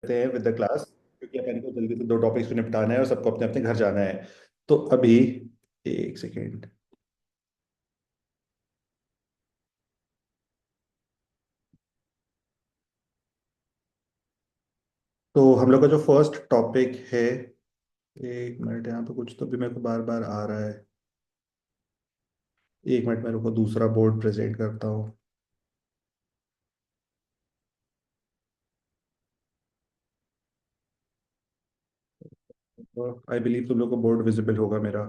करते हैं with the class, क्योंकि अपन को जल्दी से दो टॉपिक्स को निपटाना है और सबको अपने अपने घर जाना है। तो अभी एक सेकेंड। तो हम लोग का जो फर्स्ट टॉपिक है, एक मिनट, यहाँ पे कुछ तो भी मेरे को बार बार आ रहा है। एक मिनट, मेरे को दूसरा बोर्ड प्रेजेंट करता हूँ। आई बिलीव तुम लोग को बोर्ड विजिबल होगा मेरा।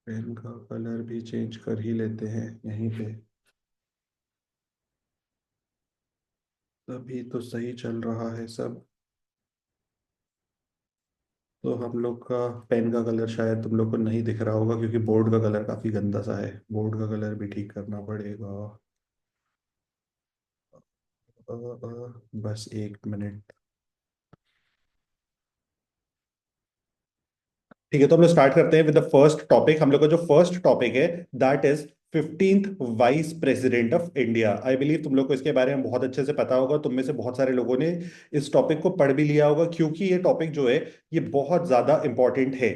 पेन का कलर भी चेंज कर ही लेते हैं यहीं पे। अभी तो सही चल रहा है सब। तो हम लोग का पेन का कलर शायद तुम लोग को नहीं दिख रहा होगा, क्योंकि बोर्ड का कलर काफी गंदा सा है। बोर्ड का कलर भी ठीक करना पड़ेगा। बस एक मिनट। ठीक है, तो हम लोग स्टार्ट करते हैं विद द फर्स्ट टॉपिक। हम लोग का जो फर्स्ट टॉपिक है, that is 15th vice president of India. I believe तुम लोग को इसके बारे में बहुत अच्छे से पता होगा। तुम में से बहुत सारे लोगों ने इस टॉपिक को पढ़ भी लिया होगा, क्योंकि ये टॉपिक जो है ये बहुत ज्यादा इंपॉर्टेंट है।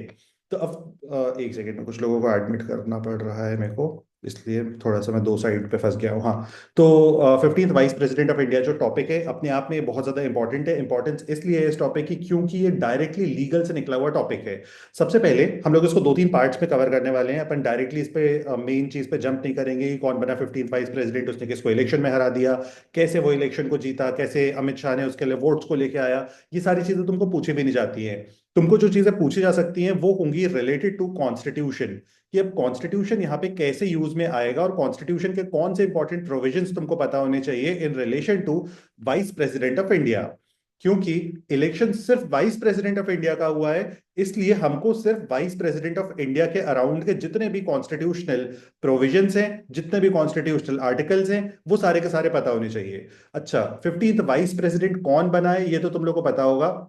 तो अब एक सेकेंड में कुछ लोगों को एडमिट करना पड़ रहा है मेरे को, इसलिए थोड़ा सा मैं दो साइड पे फंस गया हूँ। हाँ, तो 15th vice president of India जो टॉपिक है, अपने आप में बहुत ज्यादा इंपॉर्टेंट है। इंपॉर्टेंस इसलिए है इस टॉपिक की, क्योंकि ये डायरेक्टली लीगल से निकला हुआ टॉपिक है। सबसे पहले हम लोग इसको दो तीन पार्ट्स में कवर करने वाले हैं। अपन डायरेक्टली इस पे मेन चीज पे जंप नहीं करेंगे कि कौन बना 15th वाइस प्रेसिडेंट, उसने किसको इलेक्शन में हरा दिया, कैसे वो इलेक्शन को जीता, कैसे अमित शाह ने उसके लिए वोट्स को लेके आया। ये सारी चीजें तुमको पूछी भी नहीं जाती हैं। तुमको जो चीजें पूछी जा सकती हैं वो होंगी रिलेटेड टू कॉन्स्टिट्यूशन, कि अब कॉन्स्टिट्यूशन यहाँ पे कैसे यूज में आएगा और कॉन्स्टिट्यूशन के कौन से इंपॉर्टेंट प्रोविजंस तुमको पता होने चाहिए in relation to vice president of India. क्योंकि इलेक्शन सिर्फ वाइस प्रेसिडेंट ऑफ इंडिया का हुआ है, इसलिए हमको सिर्फ वाइस प्रेसिडेंट ऑफ इंडिया के अराउंड के जितने भी कॉन्स्टिट्यूशनल प्रोविजंस हैं, जितने भी कॉन्स्टिट्यूशनल आर्टिकल्स हैं, वो सारे के सारे पता होने चाहिए। अच्छा, 15th वाइस प्रेसिडेंट कौन बना है ये तो तुम लोग को पता होगा।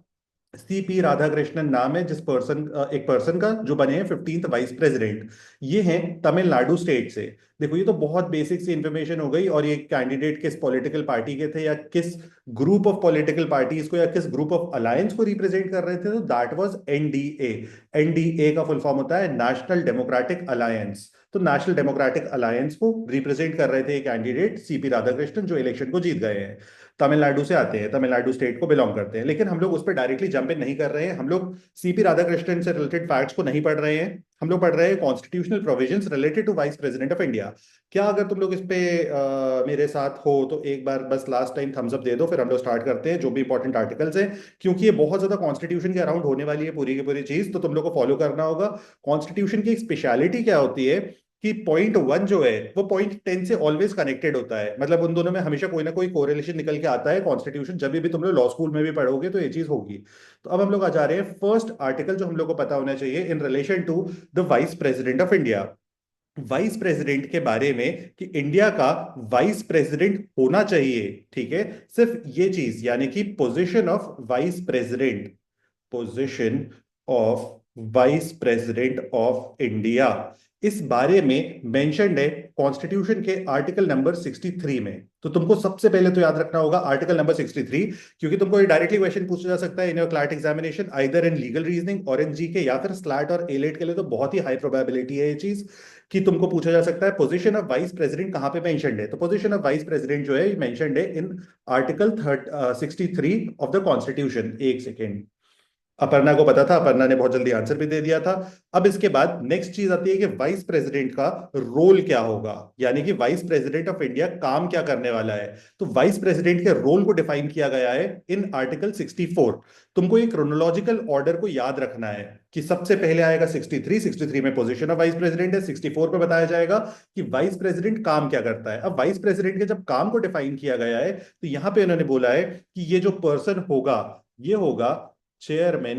सीपी राधाकृष्णन नाम है जिस पर्सन, एक पर्सन का, जो बने हैं 15th वाइस प्रेसिडेंट। ये हैं तमिलनाडु स्टेट से। देखो, ये तो बहुत बेसिक सी इंफॉर्मेशन हो गई। और ये कैंडिडेट किस पॉलिटिकल पार्टी के थे, या किस ग्रुप ऑफ पॉलिटिकल पार्टीज को, या किस ग्रुप ऑफ अलायंस को रिप्रेजेंट कर रहे थे, तो दैट वाज एनडीए। एनडीए का फुल फॉर्म होता है नेशनल डेमोक्रेटिक अलायंस। तो नेशनल डेमोक्रेटिक अलायंस को रिप्रेजेंट कर रहे थे कैंडिडेट सीपी राधाकृष्णन, जो इलेक्शन को जीत गए हैं। तमिलनाडु से आते हैं, तमिलनाडु स्टेट को बिलोंग करते हैं। लेकिन हम लोग उस पर डायरेक्टली जंप इन नहीं कर रहे हैं। हम लोग सीपी राधाकृष्णन से रिलेटेड फैक्ट्स को नहीं पढ़ रहे हैं। हम लोग पढ़ रहे हैं constitutional provisions related to vice president of India. क्या अगर तुम लोग इस पे मेरे साथ हो तो एक बार बस लास्ट टाइम थम्स अप दे दो, फिर हम लोग स्टार्ट करते हैं जो भी इंपॉर्टेंट आर्टिकल्स हैं। क्योंकि ये बहुत ज्यादा कॉन्स्टिट्यूशन के अराउंड होने वाली है पूरी की पूरी चीज, तो तुम लोग को फॉलो करना होगा। कॉन्स्टिट्यूशन की एक स्पेशलिटी क्या होती है कि पॉइंट वन जो है वो पॉइंट 10 से ऑलवेज कनेक्टेड होता है। मतलब उन दोनों में हमेशा कोई ना कोई कोरिलेशन निकल के आता है। कॉन्स्टिट्यूशन जब भी तुम लोग लॉ स्कूल में भी पढ़ोगे तो ये चीज होगी। तो अब हम लोग आ जा रहे हैं फर्स्ट आर्टिकल जो हम लोग को पता होना चाहिए in relation to the vice president of India. Vice president के बारे में कि इंडिया का वाइस प्रेसिडेंट होना चाहिए, ठीक है। सिर्फ ये चीज, यानी कि position of vice president, position of vice president of India, इस बारे में मेंशन्ड है कॉन्स्टिट्यूशन के आर्टिकल नंबर 63 में। तो तुमको सबसे पहले तो याद रखना होगा आर्टिकल नंबर 63, क्योंकि तुमको ये डायरेक्टली क्वेश्चन पूछा जा सकता है in your CLAT examination, either in legal reasoning और इन जीके, या फिर स्लैट और एलेट के लिए तो बहुत ही हाई प्रोबेबिलिटी है ये चीज कि तुमको पूछा जा सकता है पोजीशन ऑफ वाइस प्रेसिडेंट कहां पे मेंशन्ड है। तो पोजीशन ऑफ वाइस प्रेसिडेंट जो है मेंशन्ड है in article 63 of the constitution. एक सेकेंड, अपर्णा को पता था, अपर्णा ने बहुत जल्दी आंसर भी दे दिया था। अब इसके बाद नेक्स्ट चीज आती है कि वाइस प्रेसिडेंट का रोल क्या होगा, यानी कि वाइस प्रेसिडेंट ऑफ इंडिया काम क्या करने वाला है। तो वाइस प्रेसिडेंट के रोल को डिफाइन किया गया है इन आर्टिकल 64। तुमको एक क्रोनोलॉजिकल ऑर्डर को याद रखना है कि सबसे पहले आएगा 63, 63 में पोजीशन ऑफ वाइस प्रेसिडेंट है, 64 पे बताया जाएगा कि वाइस प्रेसिडेंट काम क्या करता है। अब वाइस प्रेसिडेंट के जब काम को डिफाइन किया गया है, तो यहां पे उन्होंने बोला है कि ये जो पर्सन होगा, ये होगा chairman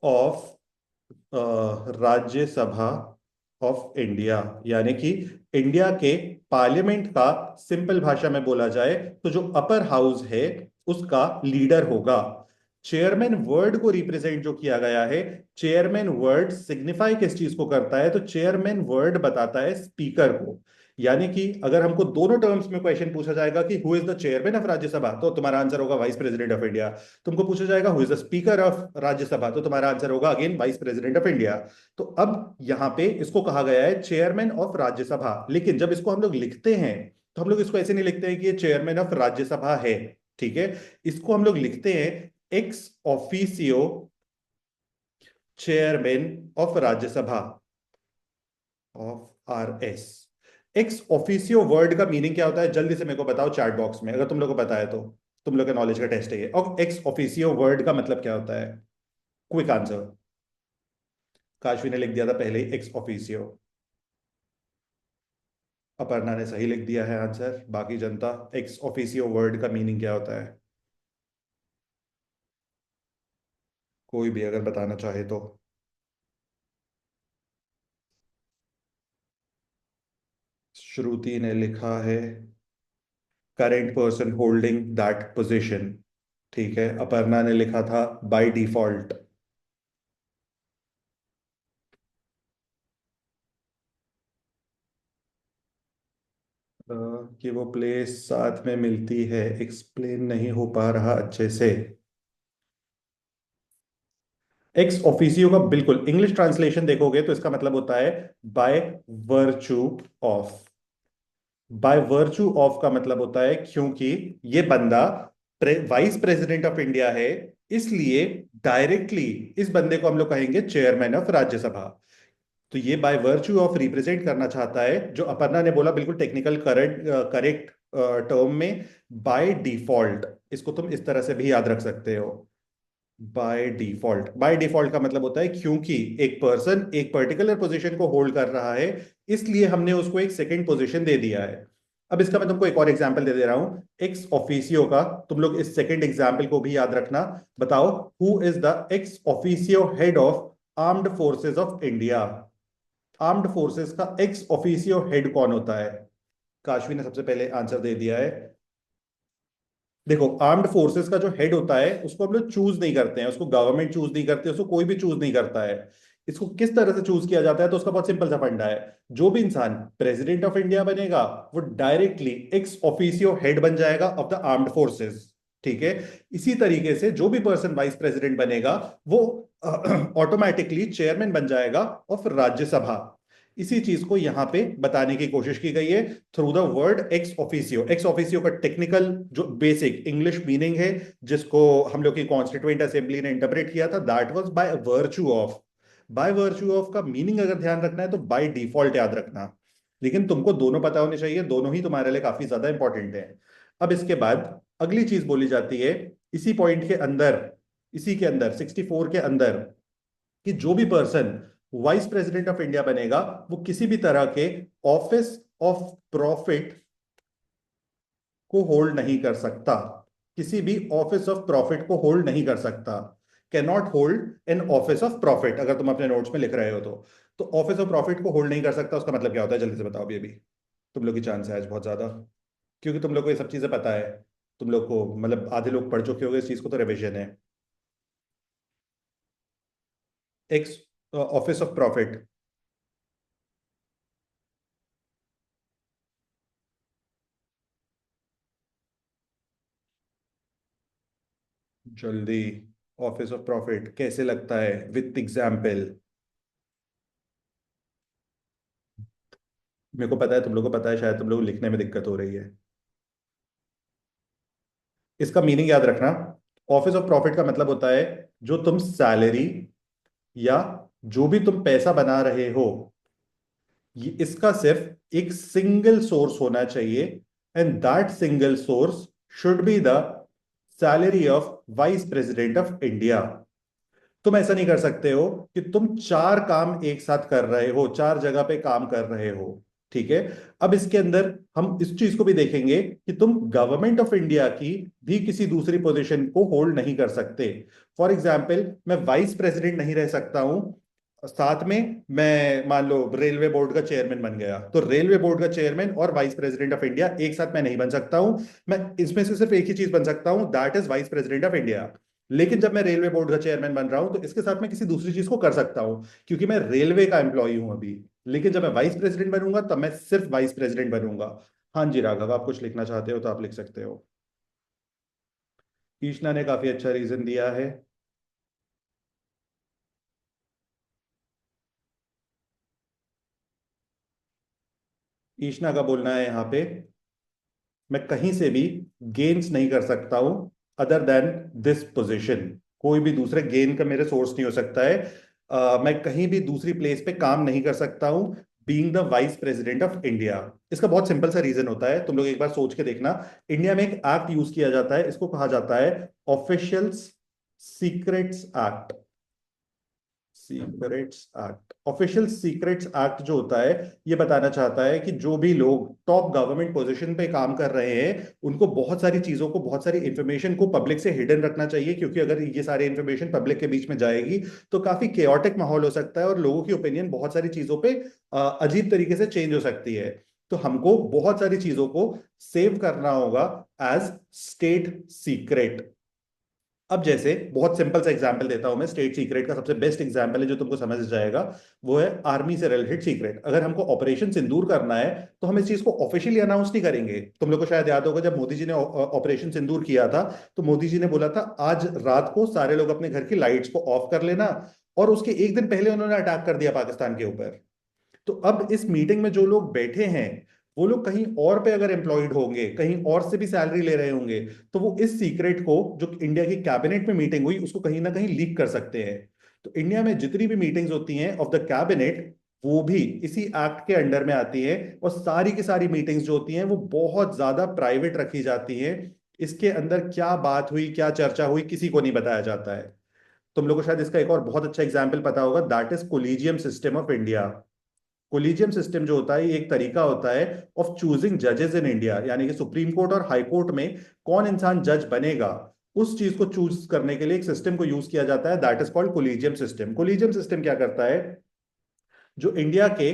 of Rajya Sabha of India. यानी कि इंडिया के पार्लियामेंट का, सिंपल भाषा में बोला जाए तो जो अपर हाउस है उसका लीडर होगा। चेयरमैन वर्ड को रिप्रेजेंट जो किया गया है, चेयरमैन वर्ड सिग्निफाई किस चीज को करता है, तो चेयरमैन वर्ड बताता है स्पीकर को। यानी कि अगर हमको दोनों टर्म्स में क्वेश्चन पूछा जाएगा कि who is the chairman of Rajya Sabha, तो तुम्हारा आंसर होगा वाइस प्रेसिडेंट ऑफ इंडिया। तुमको पूछा जाएगा who is the speaker of Rajya Sabha, तो तुम्हारा आंसर होगा again vice president of India. तो अब यहां पे इसको कहा गया है चेयरमैन ऑफ राज्यसभा, लेकिन जब इसको हम लोग लिखते हैं तो हम लोग इसको ऐसे नहीं लिखते हैं कि ये चेयरमैन ऑफ राज्यसभा है। ठीक है, इसको हम लोग लिखते हैं ex officio chairman of Rajya Sabha, of R S. Ex officio word का मीनिंग क्या होता है, जल्दी से मेरे को बताओ चैट बॉक्स में, अगर तुम लोग को पता है तो। तुम लोग का नॉलेज का टेस्ट है ये। और एक्स ऑफिसियो वर्ड का मतलब क्या होता है? Quick answer. काशवी ने लिख दिया था पहले ही एक्स ऑफिसियो। अपर्णा ने सही लिख दिया है आंसर। बाकी जनता, एक्स ऑफिसियो वर्ड का मीनिंग क्या होता है? कोई भी अगर बताना चाहे तो। श्रुति ने लिखा है current person holding that position. ठीक है, अपर्णा ने लिखा था बाय डिफॉल्ट। कि वो प्लेस साथ में मिलती है, एक्सप्लेन नहीं हो पा रहा अच्छे से। एक्स ऑफिसियो का बिल्कुल इंग्लिश ट्रांसलेशन देखोगे तो इसका मतलब होता है by virtue of. By virtue of का मतलब होता है क्योंकि ये बंदा वाइस प्रेसिडेंट ऑफ इंडिया है, इसलिए डायरेक्टली इस बंदे को हम लोग कहेंगे चेयरमैन ऑफ राज्यसभा। तो ये बाय वर्च्यू ऑफ रिप्रेजेंट करना चाहता है, जो अपर्णा ने बोला बिल्कुल टेक्निकल करेक्ट करेक्ट टर्म में, बाय डिफॉल्ट। इसको तुम इस तरह से भी याद रख सकते हो, बाय डिफॉल्ट। बाय डिफॉल्ट का मतलब होता है क्योंकि एक पर्सन एक पर्टिकुलर पोजीशन को होल्ड कर रहा है, इसलिए हमने उसको एक सेकंड पोजीशन दे दिया है। अब इसका मैं तुमको एक और एग्जांपल दे दे रहा हूं एक्स ऑफिसियो का, तुम लोग इस सेकंड एग्जांपल को भी याद रखना। बताओ, who is the ex officio head of armed forces of India? Armed forces का एक्स ऑफिसियो हेड कौन होता है? काशवी ने सबसे पहले आंसर दे दिया है। देखो, आर्म्ड फोर्सेस का जो हेड होता है उसको हम लोग चूज नहीं करते हैं, उसको गवर्नमेंट चूज नहीं करते, उसको कोई भी चूज नहीं करता है। इसको किस तरह से चूज किया जाता है, तो उसका बहुत सिंपल सा फंडा है। जो भी इंसान प्रेसिडेंट ऑफ इंडिया बनेगा वो डायरेक्टली एक्स ऑफिसियो हेड बन जाएगा ऑफ द आर्म्ड फोर्सेस। ठीक है, इसी तरीके से जो भी पर्सन वाइस प्रेसिडेंट बनेगा वो ऑटोमेटिकली चेयरमैन बन जाएगा ऑफ राज्यसभा। इसी चीज को यहां पे बताने की कोशिश की गई है through the word ex officio. Ex officio का टेक्निकल जो बेसिक इंग्लिश मीनिंग है, जिसको हम लोग की कॉन्स्टिट्यूएंट असेंबली ने इंटरप्रेट किया था, that was by virtue of. By virtue of का मीनिंग अगर ध्यान रखना है तो बाय डिफॉल्ट याद रखना। लेकिन तुमको दोनों पता होने चाहिए, दोनों ही तुम्हारे लिए काफी ज्यादा इंपॉर्टेंट है। अब इसके बाद अगली चीज बोली जाती है इसी पॉइंट के अंदर, इसी के अंदर 64 के अंदर, कि जो भी person vice president of India बनेगा वो किसी भी तरह के ऑफिस ऑफ प्रॉफिट को होल्ड नहीं कर सकता। किसी भी ऑफिस ऑफ प्रॉफिट को होल्ड नहीं कर सकता। Can not hold an office of profit, अगर तुम अपने नोट्स में लिख रहे हो तो ऑफिस ऑफ प्रॉफिट को होल्ड नहीं कर सकता उसका मतलब क्या होता है, जल्दी से बताओ अभी। तुम लोग की चांस है आज बहुत ज्यादा, क्योंकि तुम लोग को ये सब चीजें पता है। तुम लोग को मतलब आधे लोग पढ़ चुके होंगे इस चीज को, तो रिविजन है। X office of profit. जल्दी, ऑफिस ऑफ प्रॉफिट कैसे लगता है विथ एग्जाम्पल? मेरे को पता है, तुम लोग को पता है, शायद तुम लोग को लिखने में दिक्कत हो रही है। इसका मीनिंग याद रखना। ऑफिस ऑफ प्रॉफिट का मतलब होता है जो तुम सैलरी या जो भी तुम पैसा बना रहे हो, ये इसका सिर्फ एक सिंगल सोर्स होना चाहिए, and that single source should be the salary of vice president of India. तुम ऐसा नहीं कर सकते हो कि तुम चार काम एक साथ कर रहे हो, चार जगह पे काम कर रहे हो। ठीक है, अब इसके अंदर हम इस चीज को भी देखेंगे कि तुम गवर्नमेंट ऑफ इंडिया की भी किसी दूसरी पोजीशन को होल्ड नहीं कर सकते। फॉर एग्जाम्पल, मैं वाइस प्रेसिडेंट नहीं रह सकता हूं, साथ में मैं मान लो रेलवे बोर्ड का चेयरमैन बन गया, तो रेलवे बोर्ड का चेयरमैन और वाइस प्रेसिडेंट ऑफ इंडिया एक साथ मैं नहीं बन सकता हूं। मैं इसमें से सिर्फ एक ही चीज बन सकता हूं, that is vice president of India. लेकिन जब मैं रेलवे बोर्ड का चेयरमैन बन रहा हूं तो इसके साथ मैं किसी दूसरी चीज को कर सकता हूं, क्योंकि मैं रेलवे का एम्प्लॉय हूं अभी। लेकिन जब मैं वाइस प्रेसिडेंट बनूंगा तब मैं सिर्फ वाइस प्रेसिडेंट बनूंगा। हाँ जी राघव, आप कुछ लिखना चाहते हो तो आप लिख सकते हो। कृष्णा ने काफी अच्छा रीजन दिया है। ईशना का बोलना है यहाँ पे, मैं कहीं से भी गेन्स नहीं कर सकता हूं अदर देन दिस पोजीशन। कोई भी दूसरे गेन का मेरे सोर्स नहीं हो सकता है। मैं कहीं भी दूसरी प्लेस पे काम नहीं कर सकता हूं being the vice president of India. इसका बहुत सिंपल सा रीजन होता है, तुम लोग एक बार सोच के देखना। इंडिया में एक एक्ट यूज किया जाता है, इसको कहा जाता है officials secrets act. Secrets act, official secrets act जो होता है, ये बताना चाहता है कि जो भी लोग टॉप गवर्नमेंट पोजीशन पे काम कर रहे हैं उनको बहुत सारी चीजों को, बहुत सारी इंफॉर्मेशन को पब्लिक से हिडन रखना चाहिए, क्योंकि अगर ये सारी इंफॉर्मेशन पब्लिक के बीच में जाएगी तो काफी केओटिक माहौल हो सकता है और लोगों की ओपिनियन बहुत सारी चीजों पे अजीब तरीके से चेंज हो सकती है। तो हमको बहुत सारी चीजों को सेव करना होगा एज स्टेट सीक्रेट। अब जैसे बहुत सिंपल सा एग्जांपल देता हूं मैं, स्टेट सीक्रेट का सबसे बेस्ट एग्जांपल है जो तुमको समझ जाएगा, वो है आर्मी से रिलेटेड सीक्रेट। अगर हमको ऑपरेशन सिंदूर करना है तो हम इस चीज को ऑफिशियली अनाउंस नहीं करेंगे। तुम लोग को शायद याद होगा, जब मोदी जी ने ऑपरेशन सिंदूर किया था तो मोदी जी ने बोला था आज रात को सारे लोग अपने घर की लाइट्स को ऑफ कर लेना, और उसके एक दिन पहले उन्होंने अटैक कर दिया पाकिस्तान के ऊपर। तो अब इस मीटिंग में जो लोग बैठे हैं वो लोग कहीं और पे अगर एम्प्लॉयड होंगे, कहीं और से भी सैलरी ले रहे होंगे, तो वो इस सीक्रेट को, जो इंडिया की कैबिनेट में मीटिंग हुई, उसको कहीं ना कहीं लीक कर सकते हैं। तो इंडिया में जितनी भी मीटिंग्स होती हैं ऑफ द कैबिनेट, वो भी इसी एक्ट के अंडर में आती है। और सारी की सारी मीटिंग्स जो होती हैं वो बहुत ज्यादा प्राइवेट रखी जाती हैं। इसके अंदर क्या बात हुई, क्या चर्चा हुई, किसी को नहीं बताया जाता है। तुम लोगों को शायद इसका एक और बहुत अच्छा एग्जाम्पल पता होगा, that is collegium system of India. Collegium system जो होता है ये एक तरीका होता है ऑफ चूजिंग जजेस इन इंडिया, यानी कि सुप्रीम कोर्ट और हाई कोर्ट में कौन इंसान जज बनेगा, उस चीज को चूज करने के लिए एक सिस्टम को यूज किया जाता है, that is called collegium system. Collegium system क्या करता है, जो इंडिया के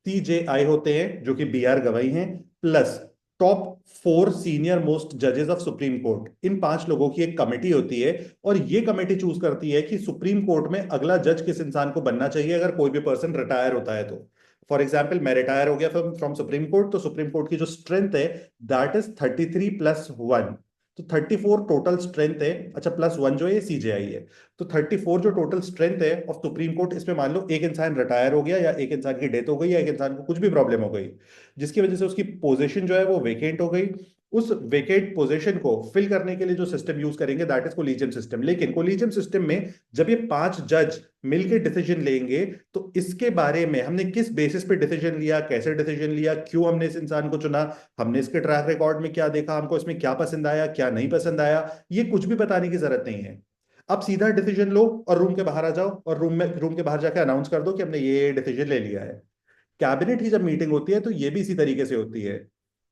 सीजेआई होते हैं जो कि बीआर गवाई हैं, प्लस टॉप 4 सीनियर मोस्ट जजेस ऑफ सुप्रीम कोर्ट, इन 5 लोगों की एक कमेटी होती है। और ये कमेटी चूज करती है कि सुप्रीम कोर्ट में अगला जज किस इंसान को बनना चाहिए अगर कोई भी पर्सन रिटायर होता है तो। फॉर एग्जाम्पल, मैं रिटायर हो गया फ्रॉम फ्रॉम सुप्रीम कोर्ट, तो सुप्रीम कोर्ट की जो स्ट्रेंथ है दैट इज 33+1। तो 34 टोटल स्ट्रेंथ है। अच्छा, +1 जो है सीजेआई है। तो 34 जो टोटल स्ट्रेंथ है ऑफ सुप्रीम कोर्ट, इसमें मान लो एक इंसान रिटायर हो गया, या एक इंसान की डेथ हो गई, या एक इंसान को कुछ भी प्रॉब्लम हो गई जिसकी वजह से उसकी पोजीशन जो है वो वेकेंट हो गई। उस वेकेंट पोजीशन को फिल करने के लिए जो सिस्टम यूज करेंगे दैट इज कोलिजियम सिस्टम। लेकिन कोलिजियम सिस्टम में जब ये 5 जज मिलकर डिसीजन लेंगे तो इसके बारे में हमने किस बेसिस पे डिसीजन लिया, कैसे डिसीजन लिया, क्यों हमने इस इंसान को चुना, हमने इसके ट्रैक रिकॉर्ड में क्या देखा, हमको इसमें क्या पसंद आया, क्या नहीं पसंद आया, ये कुछ भी बताने की जरूरत नहीं है। आप सीधा डिसीजन लो और रूम के बाहर आ जाओ, और रूम के बाहर जाके अनाउंस कर दो कि हमने ये डिसीजन ले लिया है। कैबिनेट की जब मीटिंग होती है तो ये भी इसी तरीके से होती है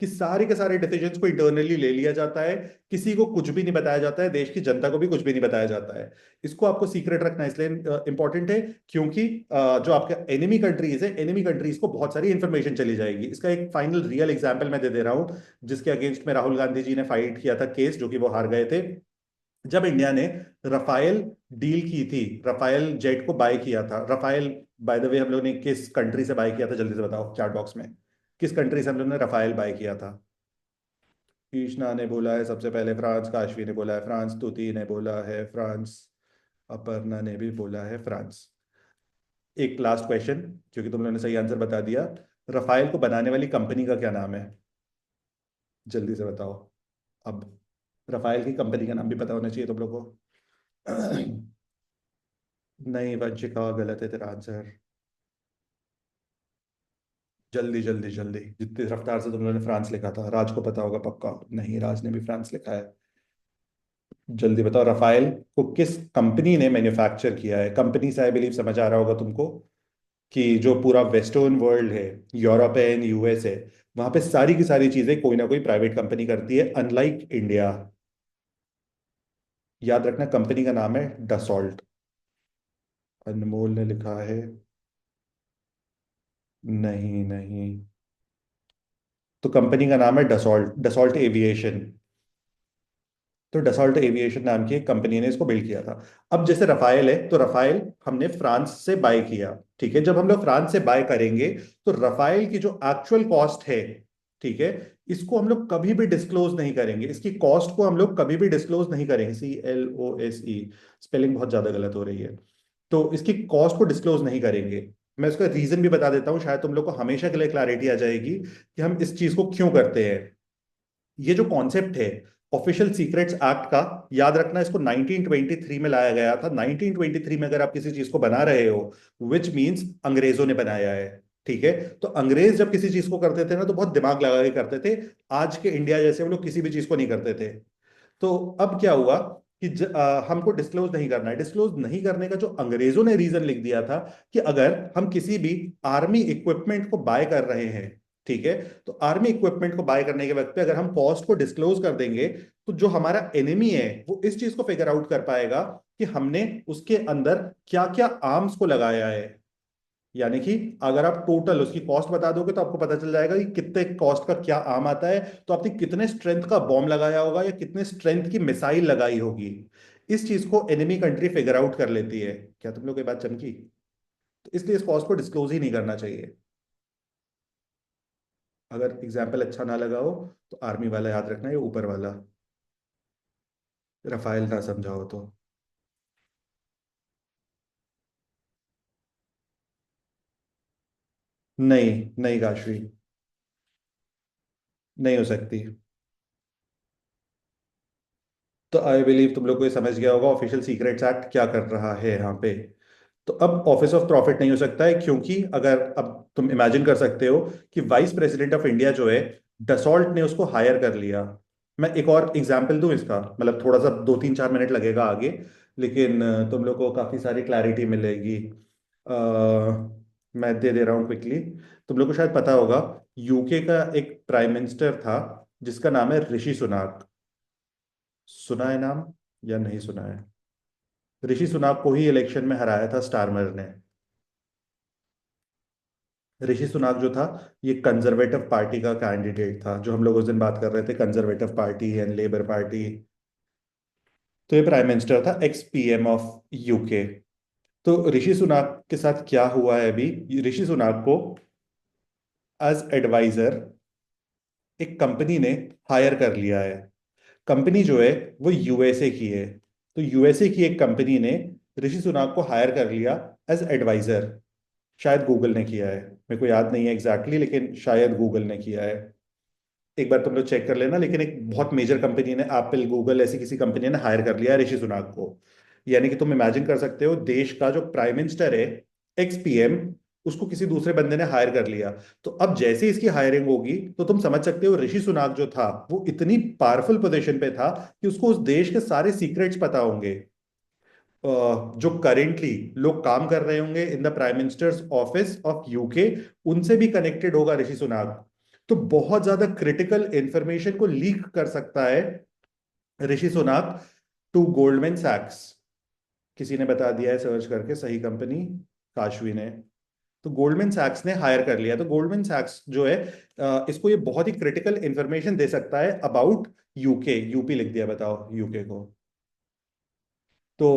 कि सारे के सारे डिसीजंस को इंटरनली ले लिया जाता है, किसी को कुछ भी नहीं बताया जाता है, देश की जनता को भी कुछ भी नहीं बताया जाता है। इसको आपको सीक्रेट रखना इसलिए इंपॉर्टेंट है क्योंकि जो आपका एनिमी कंट्रीज है, एनिमी कंट्रीज को बहुत सारी इंफॉर्मेशन चली जाएगी। इसका एक फाइनल रियल एग्जांपल मैं दे दे रहा हूं, जिसके अगेंस्ट में राहुल गांधी जी ने फाइट किया था केस, जो कि वो हार गए थे। जब इंडिया ने रफाइल डील की थी, रफाइल जेट को बाय किया था, रफाइल बाय द वे हम लोग ने किस कंट्री से बाय किया था, जल्दी से बताओ चैट बॉक्स में। किस कंट्री से हम लोग ने रफाइल बाय किया था? कृष्णा ने बोला है सबसे पहले फ्रांस, काशवी ने बोला है फ्रांस, तुति ने बोला है फ्रांस, अपर्णा ने भी बोला है फ्रांस। एक लास्ट क्वेश्चन, क्योंकि तुम लोगों ने सही आंसर बता दिया। रफाइल को बनाने वाली कंपनी का क्या नाम है? जल्दी से बताओ। अब रफाइल की कंपनी का नाम भी पता होना चाहिए तुम लोग को। नहीं वंशिका, गलत है तेरा आंसर। जल्दी जल्दी जल्दी, जितनी रफ्तार से तुम लोगों ने फ्रांस लिखा था, राज को पता होगा पक्का। नहीं, राज ने भी फ्रांस लिखा है। जल्दी बताओ, रफाइल को किस कंपनी ने मैन्युफैक्चर किया है? कंपनी से आई बिलीव समझ आ रहा होगा तुमको कि जो पूरा वेस्टर्न वर्ल्ड है, यूरोप है, यूएस है, वहां पे सारी की सारी चीजें कोई ना कोई प्राइवेट कंपनी करती है, अनलाइक इंडिया। याद रखना, कंपनी का नाम है डसॉल्ट। अनमोल ने लिखा है। नहीं नहीं, तो कंपनी का नाम है डसॉल्ट, डसॉल्ट एविएशन। तो डसॉल्ट एविएशन नाम की एक कंपनी ने इसको बिल्ड किया था। अब जैसे रफाइल है, तो रफाइल हमने फ्रांस से बाय किया। ठीक है, जब हम लोग फ्रांस से बाय करेंगे तो रफाइल की जो एक्चुअल कॉस्ट है, ठीक है, इसको हम लोग कभी भी डिस्क्लोज नहीं करेंगे, इसकी कॉस्ट को हम लोग कभी भी डिस्क्लोज नहीं करेंगे। CLOSE, स्पेलिंग बहुत ज्यादा गलत हो रही है। तो इसकी कॉस्ट को डिस्क्लोज नहीं करेंगे। मैं इसका रीजन भी बता देता हूँ, शायद तुम लोग को हमेशा के लिए क्लैरिटी आ जाएगी कि हम इस चीज को क्यों करते हैं। ये जो कॉन्सेप्ट है ऑफिशियल सीक्रेट्स एक्ट का, याद रखना इसको 1923 में लाया गया था। 1923 में अगर आप किसी चीज को बना रहे हो, विच मींस अंग्रेजों ने बनाया है। ठीक है, तो अंग्रेज जब किसी चीज को करते थे ना, तो बहुत दिमाग लगा के करते थे। आज के इंडिया जैसे हम लोग किसी भी चीज को नहीं करते थे। तो अब क्या हुआ कि हमको डिस्क्लोज नहीं करना है। डिस्क्लोज नहीं करने का जो अंग्रेजों ने रीजन लिख दिया था कि अगर हम किसी भी आर्मी इक्विपमेंट को बाय कर रहे हैं, ठीक है, तो आर्मी इक्विपमेंट को बाय करने के वक्त पे अगर हम कॉस्ट को डिस्क्लोज कर देंगे, तो जो हमारा एनिमी है वो इस चीज को फिगर आउट कर पाएगा कि हमने उसके अंदर क्या क्या आर्म्स को लगाया है। यानी कि अगर आप टोटल उसकी कॉस्ट बता दोगे तो आपको पता चल जाएगा कि कितने कॉस्ट का क्या आम आता है, तो आपने कितने स्ट्रेंथ का बॉम्ब लगाया होगा या कितने स्ट्रेंथ की मिसाइल लगाई होगी। इस चीज को एनिमी कंट्री फिगर आउट कर लेती है। क्या तुम लोग ये बात चमकी? तो इसलिए इस कॉस्ट को डिस्क्लोज ही नहीं करना चाहिए। अगर एग्जाम्पल अच्छा ना लगा हो तो आर्मी वाला याद रखना, ये ऊपर वाला, रफाइल ना समझाओ तो। नहीं, नहीं काशवी, नहीं हो सकती। तो आई बिलीव तुम लोग को ये समझ गया होगा ऑफिशियल सीक्रेट्स एक्ट क्या कर रहा है यहाँ पे। तो अब ऑफिस ऑफ प्रॉफिट नहीं हो सकता है, क्योंकि अगर अब तुम इमेजिन कर सकते हो कि वाइस प्रेसिडेंट ऑफ इंडिया जो है, डसॉल्ट ने उसको हायर कर लिया। मैं एक और एग्जांपल दूं इसका, मतलब थोड़ा सा 2 3 4 मिनट लगेगा आगे, लेकिन तुम लोग को काफी सारी क्लैरिटी मिलेगी। मैं दे दे रहा हूँ क्विकली। तुम लोग को शायद पता होगा, यूके का एक प्राइम मिनिस्टर था जिसका नाम है ऋषि सुनाक। सुना है नाम या नहीं सुना है? ऋषि सुनाक को ही इलेक्शन में हराया था स्टारमर ने। ऋषि सुनाक जो था, ये कंजर्वेटिव पार्टी का कैंडिडेट था, जो हम लोग उस दिन बात कर रहे थे, conservative party and labour party. तो ये प्राइम मिनिस्टर था, एक्स पीएम ऑफ यूके। तो ऋषि सुनाक के साथ क्या हुआ है अभी, ऋषि सुनाक को एज एडवाइजर एक कंपनी ने हायर कर लिया है। कंपनी जो है वो यूएसए की है। तो यूएसए की एक कंपनी ने ऋषि सुनाक को हायर कर लिया एज एडवाइजर। शायद गूगल ने किया है, मेरे को याद नहीं है एग्जैक्टली, लेकिन शायद गूगल ने किया है। एक बार तुम लोग चेक कर लेना, लेकिन एक बहुत मेजर कंपनी ने, एप्पल, गूगल, ऐसी किसी कंपनी ने हायर कर लिया है ऋषि सुनाक को। यानी कि तुम इमेजिन कर सकते हो, देश का जो प्राइम मिनिस्टर है, एक्स पीएम, उसको किसी दूसरे बंदे ने हायर कर लिया। तो अब जैसे इसकी हायरिंग होगी तो तुम समझ सकते हो ऋषि सुनाक जो था वो इतनी पावरफुल पोजीशन पे था कि उसको उस देश के सारे सीक्रेट्स पता होंगे। जो करेंटली लोग काम कर रहे होंगे in the prime minister's office of UK, उनसे भी कनेक्टेड होगा ऋषि सुनाक। तो बहुत ज्यादा क्रिटिकल इंफॉर्मेशन को लीक कर सकता है ऋषि सुनाक टू गोल्डमैन सैक्स। किसी ने बता दिया है सर्च करके, सही कंपनी काशवी ने। तो गोल्डमैन सैक्स ने हायर कर लिया। तो गोल्डमैन सैक्स जो है, इसको ये बहुत ही क्रिटिकल इंफॉर्मेशन दे सकता है अबाउट यूके। यूपी लिख दिया, बताओ यूके को। तो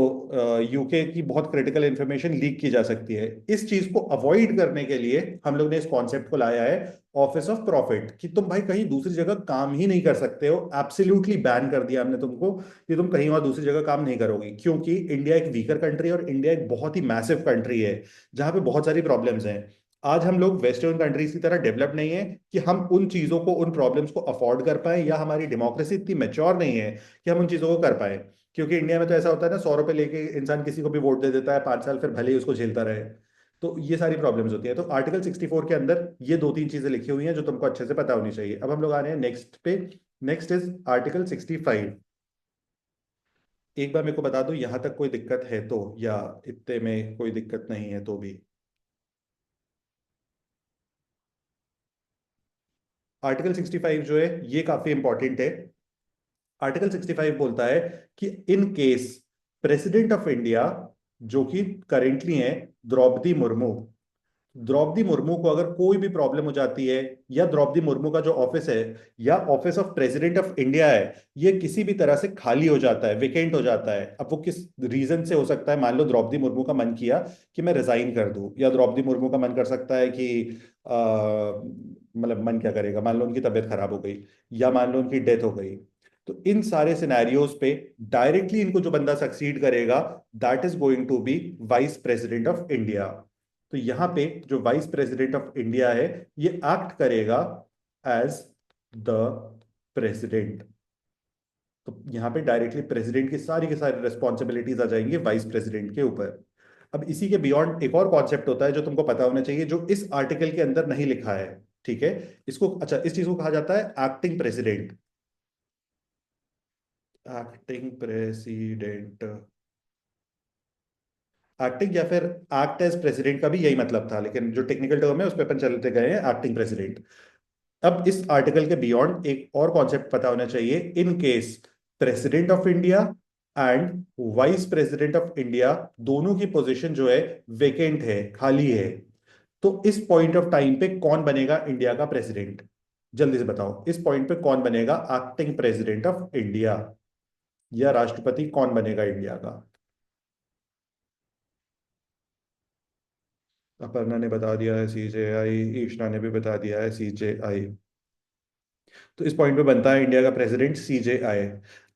यूके की बहुत क्रिटिकल इंफॉर्मेशन लीक की जा सकती है। इस चीज को अवॉइड करने के लिए हम लोग ने इस कॉन्सेप्ट को लाया है, ऑफिस ऑफ प्रॉफिट, कि तुम भाई कहीं दूसरी जगह काम ही नहीं कर सकते हो। एब्सोल्युटली बैन कर दिया हमने तुमको कि तुम कहीं और दूसरी जगह काम नहीं करोगे, क्योंकि इंडिया एक वीकर कंट्री है और इंडिया एक बहुत ही मैसिव कंट्री है जहां पे बहुत सारी प्रॉब्लम्स हैं। आज हम लोग वेस्टर्न कंट्रीज की तरह डेवलप नहीं है कि हम उन चीजों को, उन प्रॉब्लम्स को अफोर्ड कर पाए, या हमारी डेमोक्रेसी इतनी मेच्योर नहीं है कि हम उन चीजों को कर पाए। क्योंकि इंडिया में तो ऐसा होता है ना, 100 रुपए लेके इंसान किसी को भी वोट दे देता है, 5 साल फिर भले ही उसको झेलता रहे। तो ये सारी प्रॉब्लम्स होती है। तो आर्टिकल 64 के अंदर ये 2 3 चीजें लिखी हुई हैं जो तुमको अच्छे से पता होनी चाहिए। अब हम लोग आ रहे हैं नेक्स्ट पे। Next is article 65। एक बार मेरे को बता दो, यहां तक कोई दिक्कत है तो, या इतने में कोई दिक्कत नहीं है तो भी। आर्टिकल 65 जो है ये काफी इंपॉर्टेंट है। आर्टिकल 65 बोलता है कि in case president of India, जो कि करेंटली है द्रौपदी मुर्मू, द्रौपदी मुर्मू को अगर कोई भी प्रॉब्लम हो जाती है, या द्रौपदी मुर्मू का जो ऑफिस है या office of president of India है, ये किसी भी तरह से खाली हो जाता है, वेकेंट हो जाता है, अब वो किस रीजन से हो सकता है, मान लो द्रौपदी मुर्मू का मन किया कि मैं रिजाइन कर दूं, या द्रौपदी मुर्मू का मन कर सकता है कि मतलब मन क्या करेगा, मान लो उनकी तबीयत खराब हो गई, या मान लो उनकी डेथ हो गई। तो इन सारे सिनेरियोज पे डायरेक्टली इनको जो बंदा सक्सीड करेगा, that is going to be vice president of India. तो यहां पे जो वाइस प्रेसिडेंट ऑफ इंडिया है, ये एक्ट करेगा एज द प्रेसिडेंट। तो यहां पे डायरेक्टली प्रेसिडेंट की सारी रिस्पॉन्सिबिलिटीज आ जाएंगी वाइस प्रेसिडेंट के ऊपर। अब इसी के बियॉन्ड एक और कॉन्सेप्ट होता है जो तुमको पता होना चाहिए, जो इस आर्टिकल के अंदर नहीं लिखा है। ठीक है, इसको, अच्छा, इस चीज को कहा जाता है acting president. Acting president, acting या फिर एक्ट एज प्रेसिडेंट का भी यही मतलब था, लेकिन जो टेक्निकल टर्म है उस पर अपन चलते गए हैं एक्टिंग प्रेसिडेंट। अब इस आर्टिकल के बियॉन्ड एक और कॉन्सेप्ट पता होना चाहिए, in case president of India and vice president of India दोनों की पोजीशन जो है वेकेंट है, खाली है, तो इस पॉइंट ऑफ टाइम पे कौन बनेगा इंडिया का प्रेसिडेंट? जल्दी से बताओ, इस पॉइंट पे कौन बनेगा एक्टिंग प्रेसिडेंट ऑफ इंडिया, या राष्ट्रपति कौन बनेगा इंडिया का? अपर्णा ने बता दिया है सीजेआई, ईशना ने भी बता दिया है सीजेआई। तो इस पॉइंट पे बनता है इंडिया का प्रेसिडेंट सीजेआई।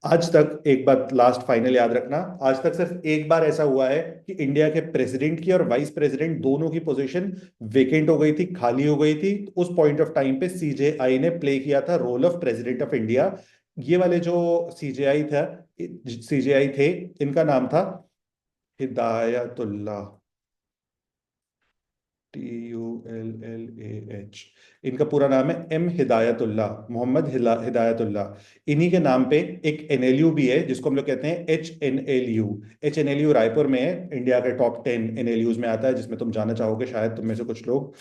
आज तक एक बात लास्ट फाइनल याद रखना, आज तक सिर्फ एक बार ऐसा हुआ है कि इंडिया के प्रेसिडेंट की और वाइस प्रेसिडेंट दोनों की पोजीशन वेकेंट हो गई थी, खाली हो गई थी, तो उस पॉइंट ऑफ टाइम पे सीजेआई ने प्ले किया था role of president of India. ये वाले जो सीजेआई था, सीजेआई थे, इनका नाम था हिदायतुल्लाह, TULLAH। इनका पूरा नाम है एम हिदायतुल्लाह, मोहम्मद हिदायतुल्लाह। इन्हीं के नाम पे एक एनएलयू भी है जिसको हम लोग कहते हैं HNLU। HNLU रायपुर में है, इंडिया के टॉप 10 एनएलयूज में आता है, जिसमें तुम जाना चाहोगे शायद, तुम में से कुछ लोग।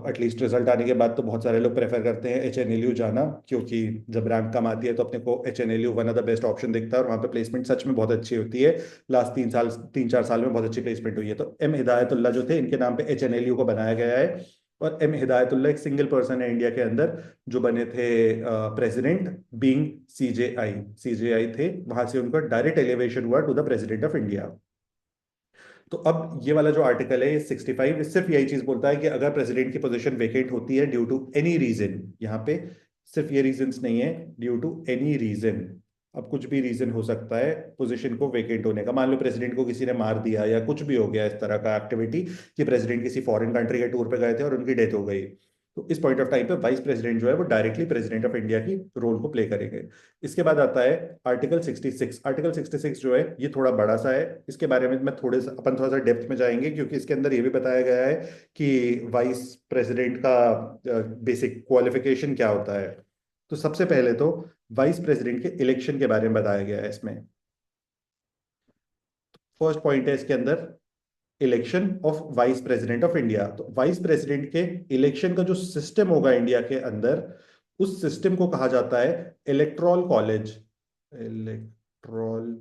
एटलीस्ट रिजल्ट आने के बाद तो बहुत सारे लोग प्रेफर करते हैं HNLU जाना, क्योंकि जब रैंक कम आती है तो अपने को HNLU one of the best option दिखता है, और वहाँ पे प्लेसमेंट सच में बहुत अच्छी होती है। लास्ट 3 साल, 3-4 साल में बहुत अच्छी प्लेसमेंट हुई है। तो एम हिदायतुल्लाह जो थे, इनके नाम पे HNLU को बनाया गया है। और एम हिदायतुल्लाह एक सिंगल पर्सन है इंडिया के अंदर जो बने थे प्रेसिडेंट, बीइंग सीजेआई। सीजेआई थे, वहां से उनका डायरेक्ट एलिवेशन हुआ to the president of India. तो अब ये वाला जो आर्टिकल है, 65, सिर्फ यही चीज बोलता है कि अगर प्रेसिडेंट की पोजीशन वेकेंट होती है ड्यू टू एनी रीजन, यहाँ पे सिर्फ ये रीजंस नहीं है, ड्यू टू एनी रीजन। अब कुछ भी रीजन हो सकता है पोजीशन को वेकेंट होने का, मान लो प्रेसिडेंट को किसी ने मार दिया, या कुछ भी हो गया इस तरह का एक्टिविटी कि प्रेसिडेंट किसी फॉरेन कंट्री के टूर पे गए थे और उनकी डेथ हो गई, तो इस पॉइंट ऑफ टाइम पे वाइस प्रेसिडेंट जो है वो डायरेक्टली प्रेसिडेंट ऑफ इंडिया की रोल को प्ले करेंगे। इसके बाद आता है आर्टिकल 66। आर्टिकल 66 जो है ये थोड़ा बड़ा सा है, इसके बारे में मैं अपन थोड़ा सा डेप्थ में जाएंगे, क्योंकि इसके अंदर ये भी बताया गया है कि वाइस प्रेसिडेंट का बेसिक क्वालिफिकेशन क्या होता है। तो सबसे पहले तो वाइस प्रेसिडेंट के इलेक्शन के बारे में बताया गया है इसमें। फर्स्ट पॉइंट है इसके अंदर, election of vice president of India. तो वाइस प्रेसिडेंट के इलेक्शन का जो सिस्टम होगा इंडिया के अंदर, उस सिस्टम को कहा जाता है इलेक्टोरल कॉलेज। इलेक्टोरल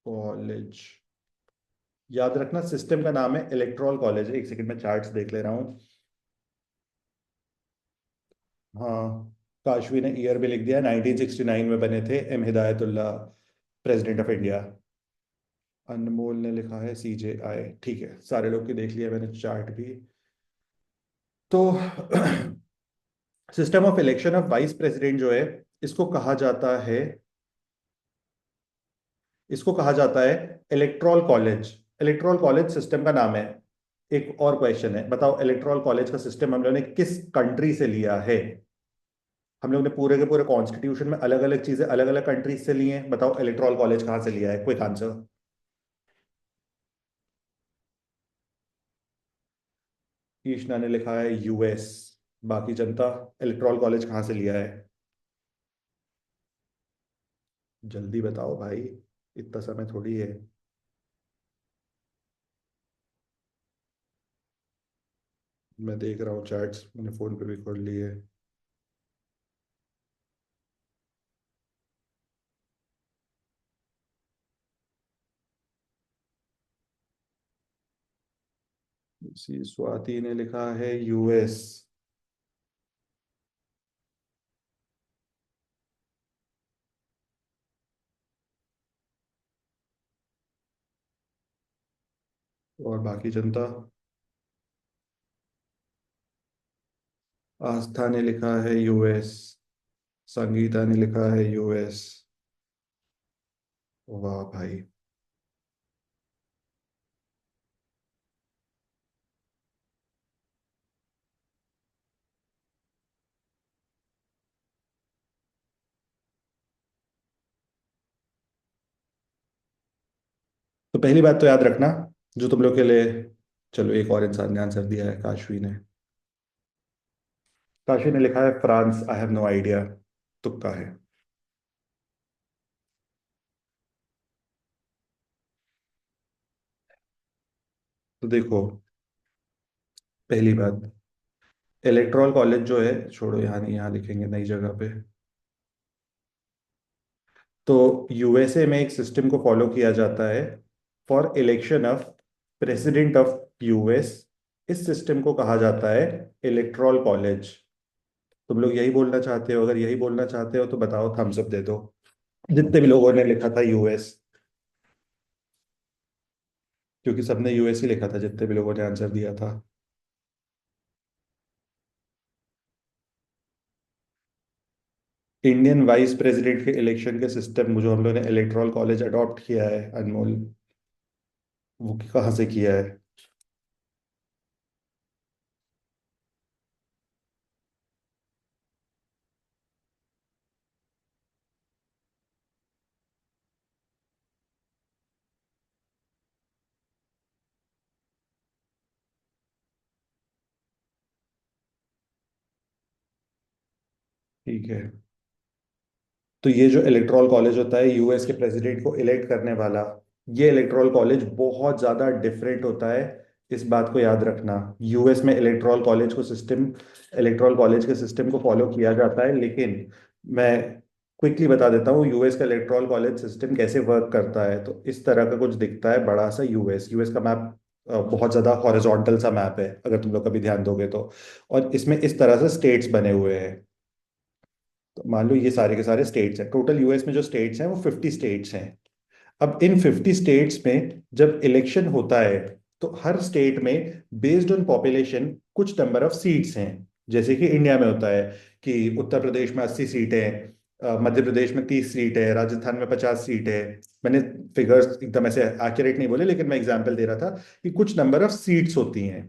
कॉलेज, याद रखना सिस्टम का नाम है इलेक्टोरल कॉलेज। एक सेकंड में चार्ट्स देख ले रहा हूँ। हाँ, काशवी ने ईयर भी लिख दिया, 1969 में बने थे M Hidayatullah, president of India. Anmol ने लिखा है CJI। ठीक है, सारे लोग की देख लिया मैंने चार्ट भी। तो system of election of vice president जो है, इसको कहा जाता है, इसको कहा जाता है electoral college. Electoral college system का नाम है। एक और क्वेश्चन है, बताओ इलेक्टोरल कॉलेज का सिस्टम हम लोगों ने किस कंट्री से लिया है? हम लोग ने पूरे के पूरे कॉन्स्टिट्यूशन में अलग अलग चीजें अलग अलग कंट्रीज से ली हैं, बताओ इलेक्टोरल कॉलेज कहाँ से लिया है? Quick answer. ईशना ने लिखा है US। बाकी जनता, इलेक्टोरल कॉलेज कहाँ से लिया है? जल्दी बताओ भाई, इतना समय थोड़ी है। मैं देख रहा हूँ चैट्स, मैंने फोन पे भी खोल ली है। स्वाति ने लिखा है यूएस। और बाकी जनता। आस्था ने लिखा है यूएस। संगीता ने लिखा है यूएस। वाह भाई। तो पहली बात तो याद रखना, जो तुम लोग के लिए, चलो एक और इंसान ने आंसर दिया है, काशवी ने। काशी ने लिखा है France. I have no idea. तुक्का है। तो देखो, पहली बात, इलेक्ट्रॉल कॉलेज जो है, छोड़ो यहाँ नहीं, यहाँ लिखेंगे नई जगह पे। तो यूएसए में एक सिस्टम को फॉलो किया जाता है for election of president of US. इस सिस्टम को कहा जाता है इलेक्ट्रॉल कॉलेज। तुम लोग यही बोलना चाहते हो? अगर यही बोलना चाहते हो तो बताओ, थम्स अप दे दो जितने भी लोगों ने लिखा था यूएस। क्योंकि सबने यूएस ही लिखा था जितने भी लोगों ने आंसर दिया था। इंडियन वाइस प्रेसिडेंट के इलेक्शन के सिस्टम जो हम लोगों ने इलेक्ट्रॉल कॉलेज अडॉप्ट किया है, अनमोल, वो कहाँ से किया है? ठीक है। तो ये जो इलेक्ट्रॉल कॉलेज होता है यूएस के प्रेसिडेंट को इलेक्ट करने वाला, ये इलेक्ट्रॉल कॉलेज बहुत ज्यादा डिफरेंट होता है। इस बात को याद रखना। यूएस में इलेक्ट्रॉल कॉलेज के सिस्टम को फॉलो किया जाता है, लेकिन मैं क्विकली बता देता हूँ यूएस का इलेक्ट्रॉल कॉलेज सिस्टम कैसे वर्क करता है। तो इस तरह का कुछ दिखता है, बड़ा सा यूएस यूएस का मैप। बहुत ज्यादा हॉरिजॉन्टल सा मैप है, अगर तुम लोग कभी ध्यान दोगे तो। और इसमें इस तरह से स्टेट्स बने हुए हैं। तो मान लो ये सारे के सारे स्टेट्स हैं, टोटल यूएस में जो स्टेट्स हैं वो 50 स्टेट्स हैं। अब इन 50 स्टेट्स में जब इलेक्शन होता है, तो हर स्टेट में बेस्ड ऑन पॉपुलेशन कुछ नंबर ऑफ सीट्स हैं। जैसे कि इंडिया में होता है कि उत्तर प्रदेश में 80 सीटें, मध्य प्रदेश में 30 सीट है, राजस्थान में 50 सीट है। मैंने फिगर्स एकदम ऐसे एक्यूरेट नहीं बोले, लेकिन मैं एग्जांपल दे रहा था कि कुछ नंबर ऑफ सीट्स होती हैं।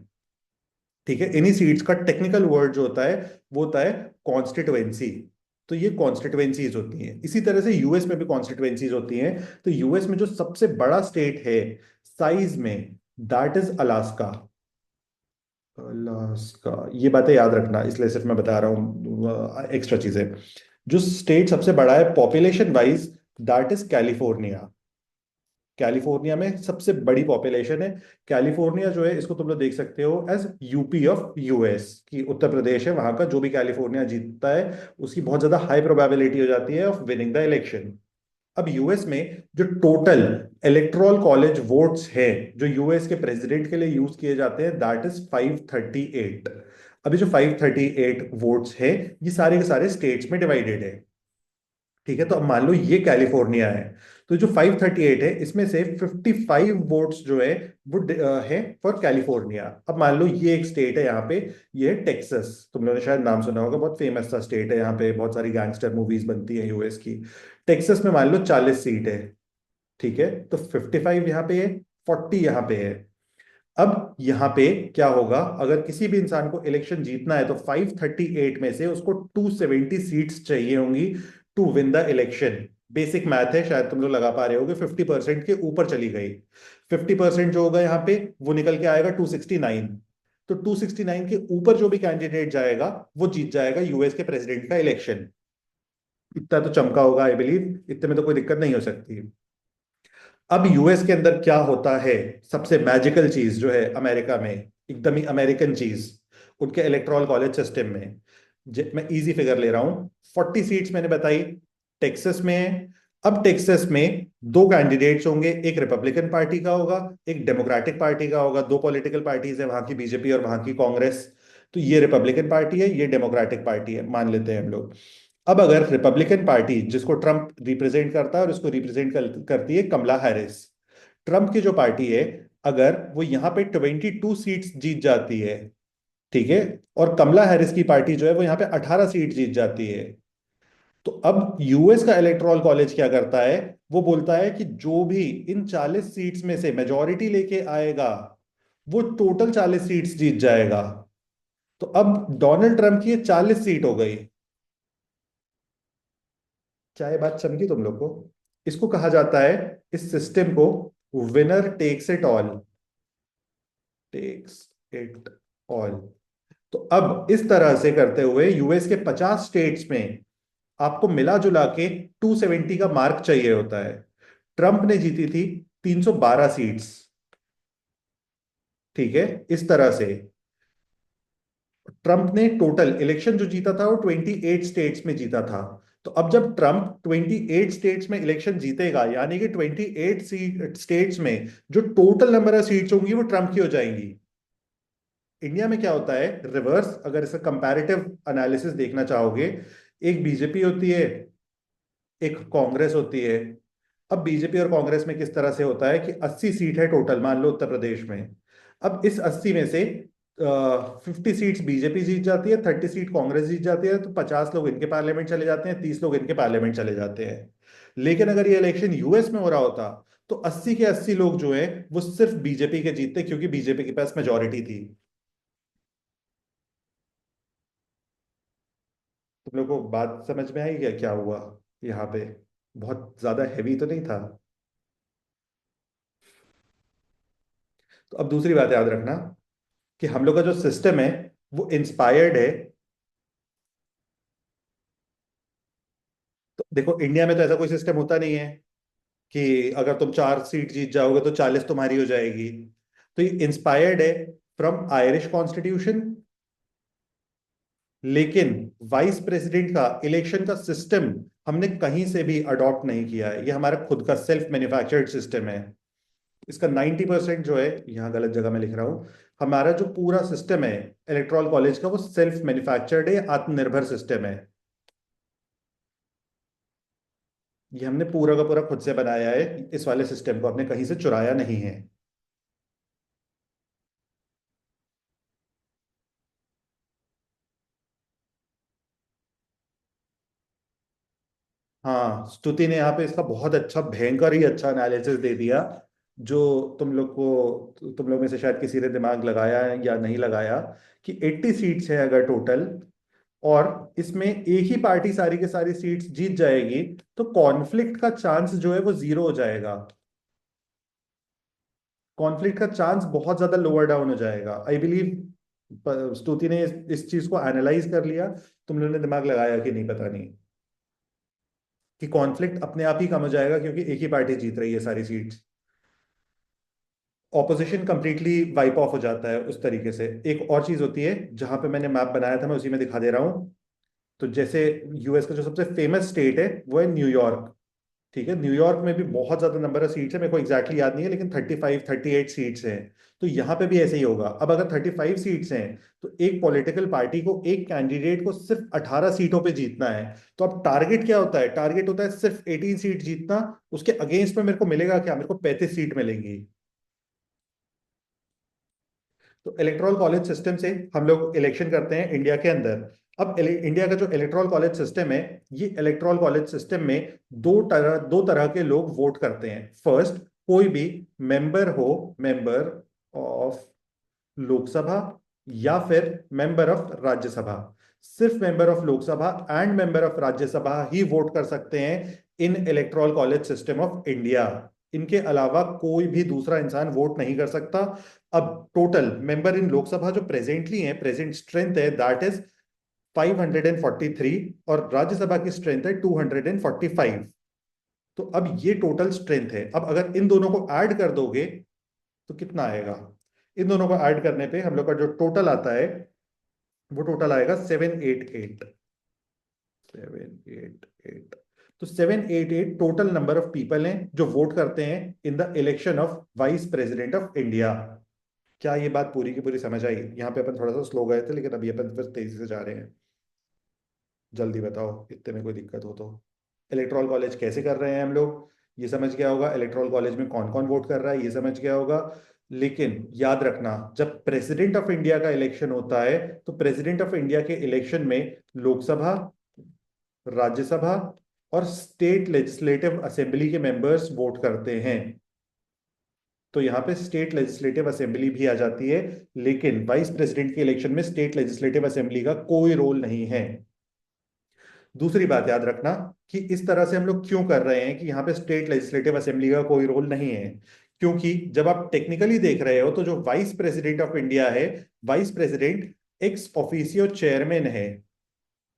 ठीक है, इन्हीं सीट्स का टेक्निकल वर्ड जो होता है वो होता है कॉन्स्टिट्युएंसी। तो ये कॉन्स्टिट्युएंसीज होती हैं। इसी तरह से यूएस में भी कॉन्स्टिट्युएंसीज होती हैं। तो यूएस में जो सबसे बड़ा स्टेट है साइज में, दैट इज अलास्का। अलास्का, ये बातें याद रखना, इसलिए सिर्फ मैं बता रहा हूँ एक्स्ट्रा चीजें। जो स्टेट सबसे बड़ा है population wise, that is California. California में सबसे बड़ी पॉपुलेशन है। कैलिफोर्निया जो है, इसको तुम लोग देख सकते हो एज यूपी ऑफ यूएस, की उत्तर प्रदेश है वहां का। जो भी कैलिफोर्निया जीतता है उसकी बहुत ज्यादा हाई प्रोबेबिलिटी हो जाती है ऑफ विनिंग द इलेक्शन। अब यूएस में जो टोटल इलेक्टोरल कॉलेज वोट्स है जो यूएस के प्रेसिडेंट के लिए यूज किए जाते हैं, दैट इज 538। अभी जो 538 वोट्स है, ये सारे के सारे स्टेट्स में डिवाइडेड है। ठीक है, तो अब मान लो ये कैलिफोर्निया है। तो जो 538 है, इसमें से 55 वोट्स जो है वो है फॉर कैलिफोर्निया। अब मान लो ये एक स्टेट है यहाँ पे, ये है टेक्सास। तुम लोगों ने शायद नाम सुना होगा, बहुत फेमस सा स्टेट है। यहाँ पे बहुत सारी गैंगस्टर मूवीज बनती है यूएस की। टेक्सास में मान लो 40 सीट है। ठीक है, तो 55 यहाँ पे है, 40 यहाँ पे है। अब यहाँ पे क्या होगा, अगर किसी भी इंसान को इलेक्शन जीतना है तो 538 में से उसको 270 सीट्स चाहिए होंगी to win the election. Basic math है, शायद तुम लोग लगा पा रहे होगे। 50% के ऊपर चली गई। 50% जो होगा यहाँ पे वो निकल के आएगा 269। तो 269 के ऊपर जो भी कैंडिडेट जाएगा वो जीत जाएगा यूएस के प्रेसिडेंट का इलेक्शन। इतना तो चमका होगा, आई बिलीव इतने में तो कोई दिक्कत नहीं हो सकती। अब यूएस के अंदर क्या होता है, सबसे मैजिकल चीज जो है अमेरिका में, एकदम ही अमेरिकन चीज, उनके इलेक्टोरल कॉलेज सिस्टम में। मैं इजी फिगर ले रहा हूं। 40 सीट्स मैंने बताई, टेक्सास में है। अब टेक्सास में दो कैंडिडेट्स होंगे, एक रिपब्लिकन पार्टी का होगा, एक डेमोक्रेटिक पार्टी का होगा। दो पॉलिटिकल पार्टीज है, वहां की बीजेपी और वहां की कांग्रेस। तो ये रिपब्लिकन पार्टी है, ये डेमोक्रेटिक पार्टी है, मान लेते हैं हम लोग। अब अगर रिपब्लिकन पार्टी, जिसको ट्रम्प रिप्रेजेंट करता है और उसको रिप्रेजेंट करती है कमला हैरिस, ट्रम्प की जो पार्टी है, अगर वो यहाँ पे 22 सीट्स जीत जाती है, ठीक है, और कमला हैरिस की पार्टी जो है वो यहाँ पे 18 सीट जीत जाती है, तो अब यूएस का इलेक्टोरल कॉलेज क्या करता है, वो बोलता है कि जो भी इन 40 सीट्स में से मेजॉरिटी लेके आएगा, वो टोटल 40 सीट्स जीत जाएगा। तो अब डोनाल्ड ट्रंप की ये 40 सीट हो गई। क्या ये बात समझी तुम लोग को? इसको कहा जाता है, इस सिस्टम को, winner takes it all. Takes it all. तो अब इस तरह से करते हुए यूएस के 50 स्टेट्स में आपको मिला जुला के 270 का मार्क चाहिए होता है। ट्रंप ने जीती थी 312 सीट्स। ठीक है, इस तरह से ट्रंप ने टोटल इलेक्शन जो जीता था वो 28 स्टेट्स में जीता था। तो अब जब ट्रंप 28 स्टेट्स में इलेक्शन जीतेगा, यानी कि 28 स्टेट्स में जो टोटल नंबर ऑफ सीट्स होंगी वो ट्रंप की हो जाएंगी। इंडिया में क्या होता है रिवर्स, अगर इसका कंपैरेटिव एनालिसिस देखना चाहोगे, एक बीजेपी होती है, एक कांग्रेस होती है। अब बीजेपी और कांग्रेस में किस तरह से होता है कि 80 सीट है टोटल, मान लो उत्तर प्रदेश में। अब इस 80 में से 50 सीट्स बीजेपी जीत जाती है, 30 सीट कांग्रेस जीत जाती है, तो 50 लोग इनके पार्लियामेंट चले जाते हैं, 30 लोग इनके पार्लियामेंट चले जाते हैं। लेकिन अगर ये इलेक्शन यूएस में हो रहा होता, तो 80 के 80 लोग जो है वो सिर्फ बीजेपी के जीतते, क्योंकि बीजेपी के पास मेजोरिटी थी। तुम लोग को बात समझ में आई क्या, क्या हुआ यहाँ पे? बहुत ज्यादा हैवी तो नहीं था? तो अब दूसरी बात याद रखना कि हम लोग का जो सिस्टम है वो इंस्पायर्ड है। तो देखो, इंडिया में तो ऐसा कोई सिस्टम होता नहीं है कि अगर तुम 4 सीट जीत जाओगे तो 40 तुम्हारी हो जाएगी। तो ये इंस्पायर्ड है फ्रॉम आयरिश कॉन्स्टिट्यूशन। लेकिन वाइस प्रेसिडेंट का इलेक्शन का सिस्टम हमने कहीं से भी अडॉप्ट नहीं किया है, ये हमारा खुद का सेल्फ मैन्युफैक्चर्ड सिस्टम है। इसका 90% जो है, यहाँ गलत जगह में लिख रहा हूँ, हमारा जो पूरा सिस्टम है इलेक्टोरल कॉलेज का, वो सेल्फ मैन्युफैक्चर्ड है, आत्मनिर्भर सिस्टम है। ये हमने पूरा का पूरा खुद से बनाया है, इस वाले सिस्टम को हमने कहीं से चुराया नहीं है। हाँ, स्तुति ने यहाँ पे इसका बहुत अच्छा, भयंकर ही अच्छा एनालिसिस दे दिया, जो तुम लोग में से शायद किसी ने दिमाग लगाया है या नहीं लगाया, कि 80 सीट्स है अगर टोटल, और इसमें एक ही पार्टी सारी के सारी सीट्स जीत जाएगी, तो कॉन्फ्लिक्ट का चांस जो है वो जीरो हो जाएगा। कॉन्फ्लिक्ट का चांस बहुत ज्यादा लोअर डाउन हो जाएगा, आई बिलीव। स्तुति ने इस चीज को एनालाइज कर लिया, तुम लोगों ने दिमाग लगाया कि नहीं पता नहीं, कि कॉन्फ्लिक्ट अपने आप ही कम हो जाएगा क्योंकि एक ही पार्टी जीत रही है सारी seats. Opposition completely wipe off हो जाता है उस तरीके से। एक और चीज होती है, जहां पे मैंने मैप बनाया था मैं उसी में दिखा दे रहा हूँ। तो जैसे यूएस का जो सबसे फेमस स्टेट है वो है न्यूयॉर्क। ठीक है, न्यूयॉर्क में भी बहुत ज्यादा नंबर ऑफ सीट्स है, मेरे को एग्जैक्टली याद नहीं है, लेकिन 35-38 सीट्स हैं। तो यहाँ पे भी ऐसे ही होगा। अब अगर 35 सीट्स हैं, तो एक पॉलिटिकल पार्टी को, एक कैंडिडेट को सिर्फ 18 सीटों पे जीतना है। तो अब टारगेट क्या होता है? टारगेट होता है सिर्फ 18 सीट जीतना। उसके अगेंस्ट में मेरे को मिलेगा क्या? मेरे को 35 सीट मिलेंगी। तो इलेक्टोरल कॉलेज सिस्टम से हम लोग इलेक्शन करते हैं इंडिया के अंदर। अब इंडिया का जो इलेक्टोरल कॉलेज सिस्टम है, ये इलेक्टोरल कॉलेज सिस्टम में दो तरह के लोग वोट करते हैं। फर्स्ट, कोई भी मेंबर हो, मेंबर ऑफ लोकसभा या फिर मेंबर ऑफ राज्यसभा। सिर्फ member of Lok Sabha and member of Rajya Sabha ही वोट कर सकते हैं in electoral college system of India. इनके अलावा कोई भी दूसरा इंसान वोट नहीं कर सकता। अब टोटल मेंबर इन लोकसभा जो प्रेजेंटली है, प्रेजेंट स्ट्रेंथ है, दैट इज 543, और राज्यसभा की स्ट्रेंथ है 245। तो अब ये टोटल स्ट्रेंथ है। अब अगर इन दोनों को ऐड कर दोगे तो कितना आएगा? इन दोनों को ऐड करने पे हम लोग का जो टोटल आता है, वो टोटल आएगा 788। 788। तो 788 टोटल नंबर ऑफ पीपल हैं जो वोट करते हैं in the election of vice president of India. क्या ये बात पूरी की पूरी समझ आई? यहाँ पे अपन थोड़ा सा स्लो गए थे, लेकिन अभी अपन फिर तेजी से जा रहे हैं। जल्दी बताओ इतने में कोई दिक्कत हो तो। इलेक्टोरल कॉलेज कैसे कर रहे हैं हम लोग, ये समझ गया होगा। इलेक्टोरल कॉलेज में कौन कौन वोट कर रहा है, ये समझ गया होगा। लेकिन याद रखना, जब प्रेसिडेंट ऑफ इंडिया का इलेक्शन होता है तो प्रेसिडेंट ऑफ इंडिया के इलेक्शन में लोकसभा, राज्यसभा और स्टेट लेजिस्लेटिव असेंबली के मेंबर्स वोट करते हैं। तो यहाँ पे स्टेट लेजिस्लेटिव असेंबली भी आ जाती है, लेकिन वाइस प्रेसिडेंट के इलेक्शन में स्टेट लेजिस्लेटिव असेंबली का कोई रोल नहीं है। दूसरी बात याद रखना कि इस तरह से हम लोग क्यों कर रहे हैं कि यहाँ पे स्टेट लेजिस्लेटिव असेंबली का कोई रोल नहीं है। क्योंकि जब आप टेक्निकली देख रहे हो तो जो वाइस प्रेसिडेंट ऑफ इंडिया है, vice president ex officio chairman है,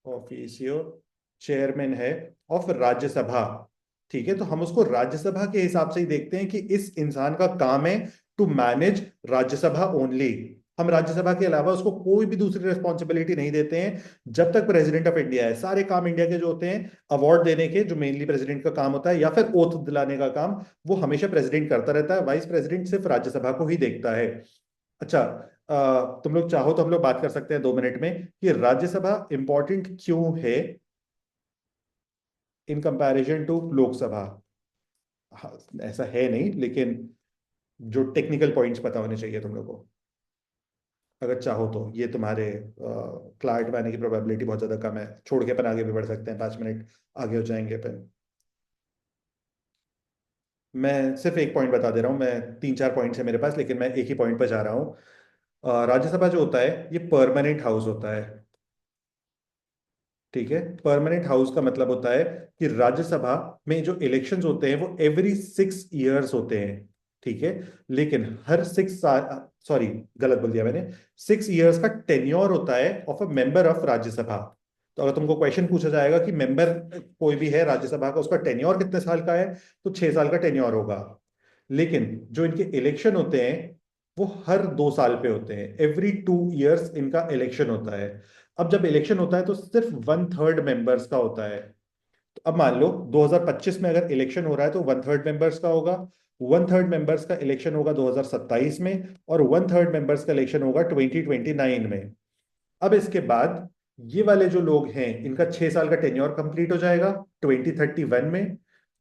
ऑफिशियो चेयरमैन है ऑफ राज्यसभा। ठीक है, तो हम उसको राज्यसभा के हिसाब से ही देखते हैं कि इस इंसान का काम है टू मैनेज राज्यसभा ओनली। हम राज्यसभा के अलावा उसको कोई भी दूसरी रिस्पॉन्सिबिलिटी नहीं देते हैं जब तक प्रेसिडेंट ऑफ इंडिया है। सारे काम इंडिया के जो होते हैं, अवार्ड देने के जो मेनली प्रेसिडेंट का काम होता है, या फिर ओथ दिलाने का काम, वो हमेशा प्रेसिडेंट करता रहता है। वाइस प्रेसिडेंट सिर्फ राज्यसभा को ही देखता है। अच्छा, तुम लोग चाहो तो हम लोग बात कर सकते हैं 2 मिनट में कि राज्यसभा इंपॉर्टेंट क्यों है इन कंपैरिजन टू लोकसभा। हाँ, ऐसा है नहीं, लेकिन जो टेक्निकल पॉइंट्स पता होने चाहिए तुम लोग को, अगर चाहो तो। ये तुम्हारे क्लाइंट में आने की प्रोबेबिलिटी बहुत ज्यादा कम है। छोड़ के अपन आगे भी बढ़ सकते हैं, 5 मिनट आगे हो जाएंगे अपन। मैं सिर्फ एक पॉइंट बता दे रहा हूँ, मैं 3-4 पॉइंट्स है मेरे पास, लेकिन मैं एक ही पॉइंट पर जा रहा हूँ। राज्यसभा जो होता है ये परमानेंट हाउस होता है। ठीक है, परमानेंट हाउस का मतलब होता है कि राज्यसभा में जो इलेक्शंस होते हैं वो एवरी 6 इयर्स होते हैं। ठीक है, लेकिन हर 6 साल, सॉरी गलत बोल दिया मैंने, 6 इयर्स का टेन्योर होता है of a member of Rajya Sabha. तो अगर तुमको क्वेश्चन पूछा जाएगा कि मेंबर कोई भी है राज्यसभा का, उसका टेन्योर कितने साल का है, तो 6 साल का टेन्योर होगा। लेकिन जो इनके इलेक्शन होते हैं वो हर 2 साल पे होते हैं, एवरी 2 इयर्स इनका इलेक्शन होता है। अब जब इलेक्शन होता है तो सिर्फ 1/3 मेंबर्स का होता है। तो अब मान लो 2025 में अगर इलेक्शन हो रहा है तो 1/3 मेंबर्स का होगा। 1/3 मेंबर्स का इलेक्शन होगा 2027 में, और 1/3 मेंबर्स का इलेक्शन होगा 2029 में। अब इसके बाद ये वाले जो लोग हैं इनका 6 साल का टेन्योर कंप्लीट हो जाएगा 2031 में।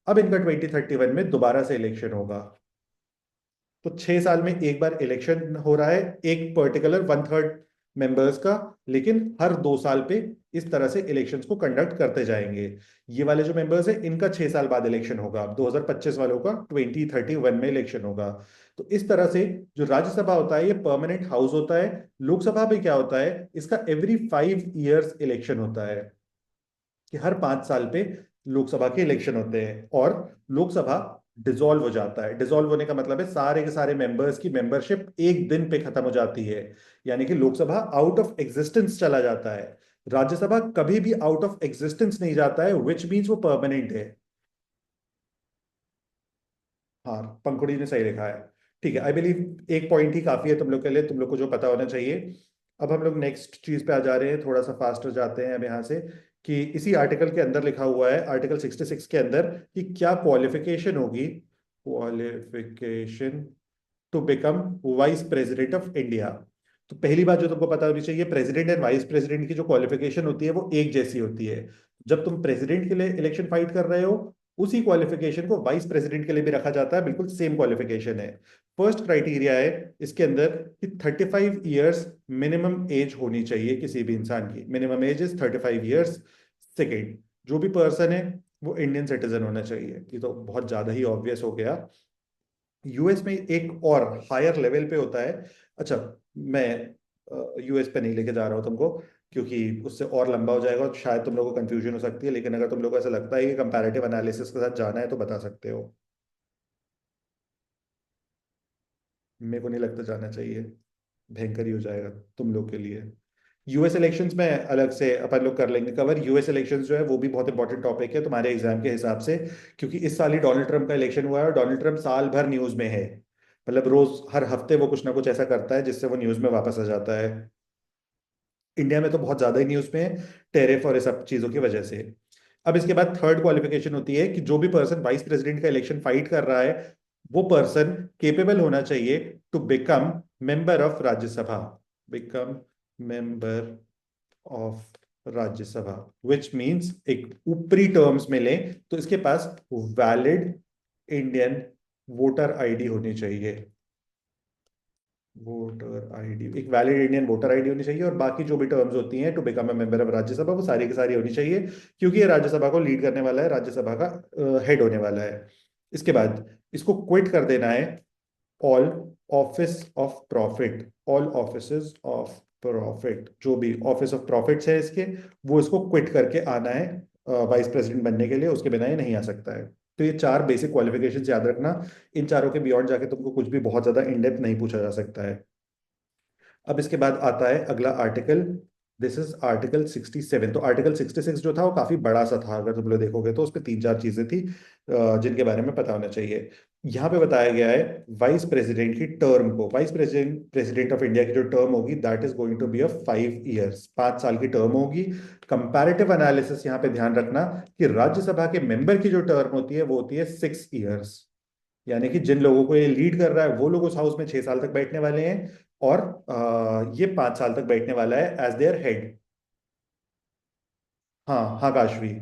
अब इनका 2031 में दोबारा से इलेक्शन होगा। तो 6 साल में एक बार इलेक्शन हो रहा है एक पर्टिकुलर 1/3 मेंबर्स का, लेकिन हर 2 साल पे इस तरह से इलेक्शंस को कंडक्ट करते जाएंगे। ये वाले जो मेंबर्स हैं इनका 6 साल बाद इलेक्शन होगा, अब 2025 वालों का 2031 में इलेक्शन होगा। तो इस तरह से जो राज्यसभा होता है ये परमानेंट हाउस होता है। लोकसभा में क्या होता है, इसका एवरी 5 इयर्स इलेक्शन होता है, कि हर 5 साल पे लोकसभा के इलेक्शन होते हैं, और लोकसभा डिसॉल्व हो जाता है। डिसॉल्व होने का मतलब है सारे के सारे मेंबर्स की मेंबरशिप एक दिन पे खत्म हो जाती है, यानी कि लोकसभा आउट ऑफ एग्जिस्टेंस चला जाता है। राज्यसभा कभी भी आउट ऑफ एग्जिस्टेंस नहीं जाता है, विच मीन्स वो परमानेंट है। हाँ, पंखुड़ी ने सही लिखा है। ठीक है, आई बिलीव एक पॉइंट ही काफी है तुम लोग के लिए, तुम लोग को जो पता होना चाहिए। अब हम लोग नेक्स्ट चीज पे आ जा रहे हैं, थोड़ा सा फास्टर जाते हैं अब यहाँ से। कि इसी आर्टिकल के अंदर लिखा हुआ है, आर्टिकल 66 के अंदर, कि क्या क्वालिफिकेशन होगी, qualification to become vice president of India. तो पहली बात जो तुमको पता होनी चाहिए, प्रेसिडेंट एंड वाइस प्रेसिडेंट की जो क्वालिफिकेशन होती है वो एक जैसी होती है। जब तुम प्रेसिडेंट के लिए इलेक्शन फाइट कर रहे हो, उसी क्वालिफिकेशन को वाइस प्रेसिडेंट के लिए भी रखा जाता है, बिल्कुल सेम क्वालिफिकेशन है। फर्स्ट क्राइटेरिया है इसके अंदर कि 35 इयर्स मिनिमम एज होनी चाहिए किसी भी इंसान की, minimum age is 35 years. Second, जो भी पर्सन है वो इंडियन सिटीजन होना चाहिए। ये तो बहुत ज्यादा ही ऑब्वियस हो गया। यूएस में एक और हायर लेवल पे होता है। अच्छा, मैं यूएस पे नहीं लेके जा रहा हूँ तुमको, क्योंकि उससे और लंबा हो जाएगा और शायद तुम लोगों को कंफ्यूजन हो सकती है। लेकिन अगर तुम लोगों को ऐसा लगता है कि कंपैरेटिव एनालिसिस के साथ जाना है तो बता सकते हो। मेरे को नहीं लगता जाना चाहिए, भयंकर ही हो जाएगा तुम लोग के लिए। यूएस इलेक्शंस में अलग से अपन लोग कर लेंगे कवर। यूएस इलेक्शंस जो है वो भी बहुत इंपॉर्टेंट टॉपिक है तुम्हारे एग्जाम के हिसाब से, क्योंकि इस साल ही डोनाल्ड ट्रंप का इलेक्शन हुआ है और डोनाल्ड ट्रंप साल भर न्यूज में है। मतलब रोज हर हफ्ते वो कुछ ना कुछ ऐसा करता है जिससे वो न्यूज में वापस आ जाता है। इंडिया में तो बहुत ज्यादा ही न्यूज में है, टेरिफ और इस सब चीजों की वजह से। अब इसके बाद थर्ड क्वालिफिकेशन होती है कि जो भी पर्सन वाइस प्रेसिडेंट का इलेक्शन फाइट कर रहा है वो पर्सन केपेबल होना चाहिए to become member of Rajya Sabha, become member of Rajya Sabha, which means एक ऊपरी टर्म्स में लें तो इसके पास वैलिड इंडियन वोटर आईडी होनी चाहिए, वोटर आईडी, एक वैलिड इंडियन वोटर आईडी होनी चाहिए, और बाकी जो भी टर्म्स होती हैं to become a member of Rajya Sabha वो सारी की सारी होनी चाहिए, क्योंकि ये राज्यसभा को लीड करने वाला है, राज्यसभा का हेड होने वाला है। इसके बाद इसको क्विट कर देना है all office of profit, all offices of profit, जो भी ऑफिस ऑफ प्रॉफिट्स है इसके, वो इसको क्विट करके आना है वाइस प्रेसिडेंट बनने के लिए, उसके बिना ये नहीं आ सकता है। तो ये चार बेसिक क्वालिफिकेशंस याद रखना, इन चारों के बियॉन्ड जाके तुमको कुछ भी बहुत ज्यादा इन डेप्थ नहीं पूछा जा सकता है। अब इसके बाद आता है अगला आर्टिकल, दिस इज आर्टिकल 67। तो आर्टिकल 66 जो था वो काफी बड़ा सा था, अगर तुम लोग देखोगे तो उस पर तीन चार चीजें थी जिनके बारे में पता होना चाहिए। यहाँ पे बताया गया है वाइस प्रेसिडेंट की टर्म को, vice president president of India की जो टर्म होगी that is going to be a 5 years, 5 साल की टर्म होगी। कंपैरेटिव एनालिसिस यहाँ पे ध्यान रखना कि राज्यसभा के मेंबर की जो टर्म होती है वो होती है 6 ईयर्स, यानी कि जिन लोगों को ये लीड कर रहा है वो लोग उस हाउस में 6 साल तक बैठने वाले हैं, और ये 5 साल तक बैठने वाला है एज देयर हेड। हाँ हाँ काशवी,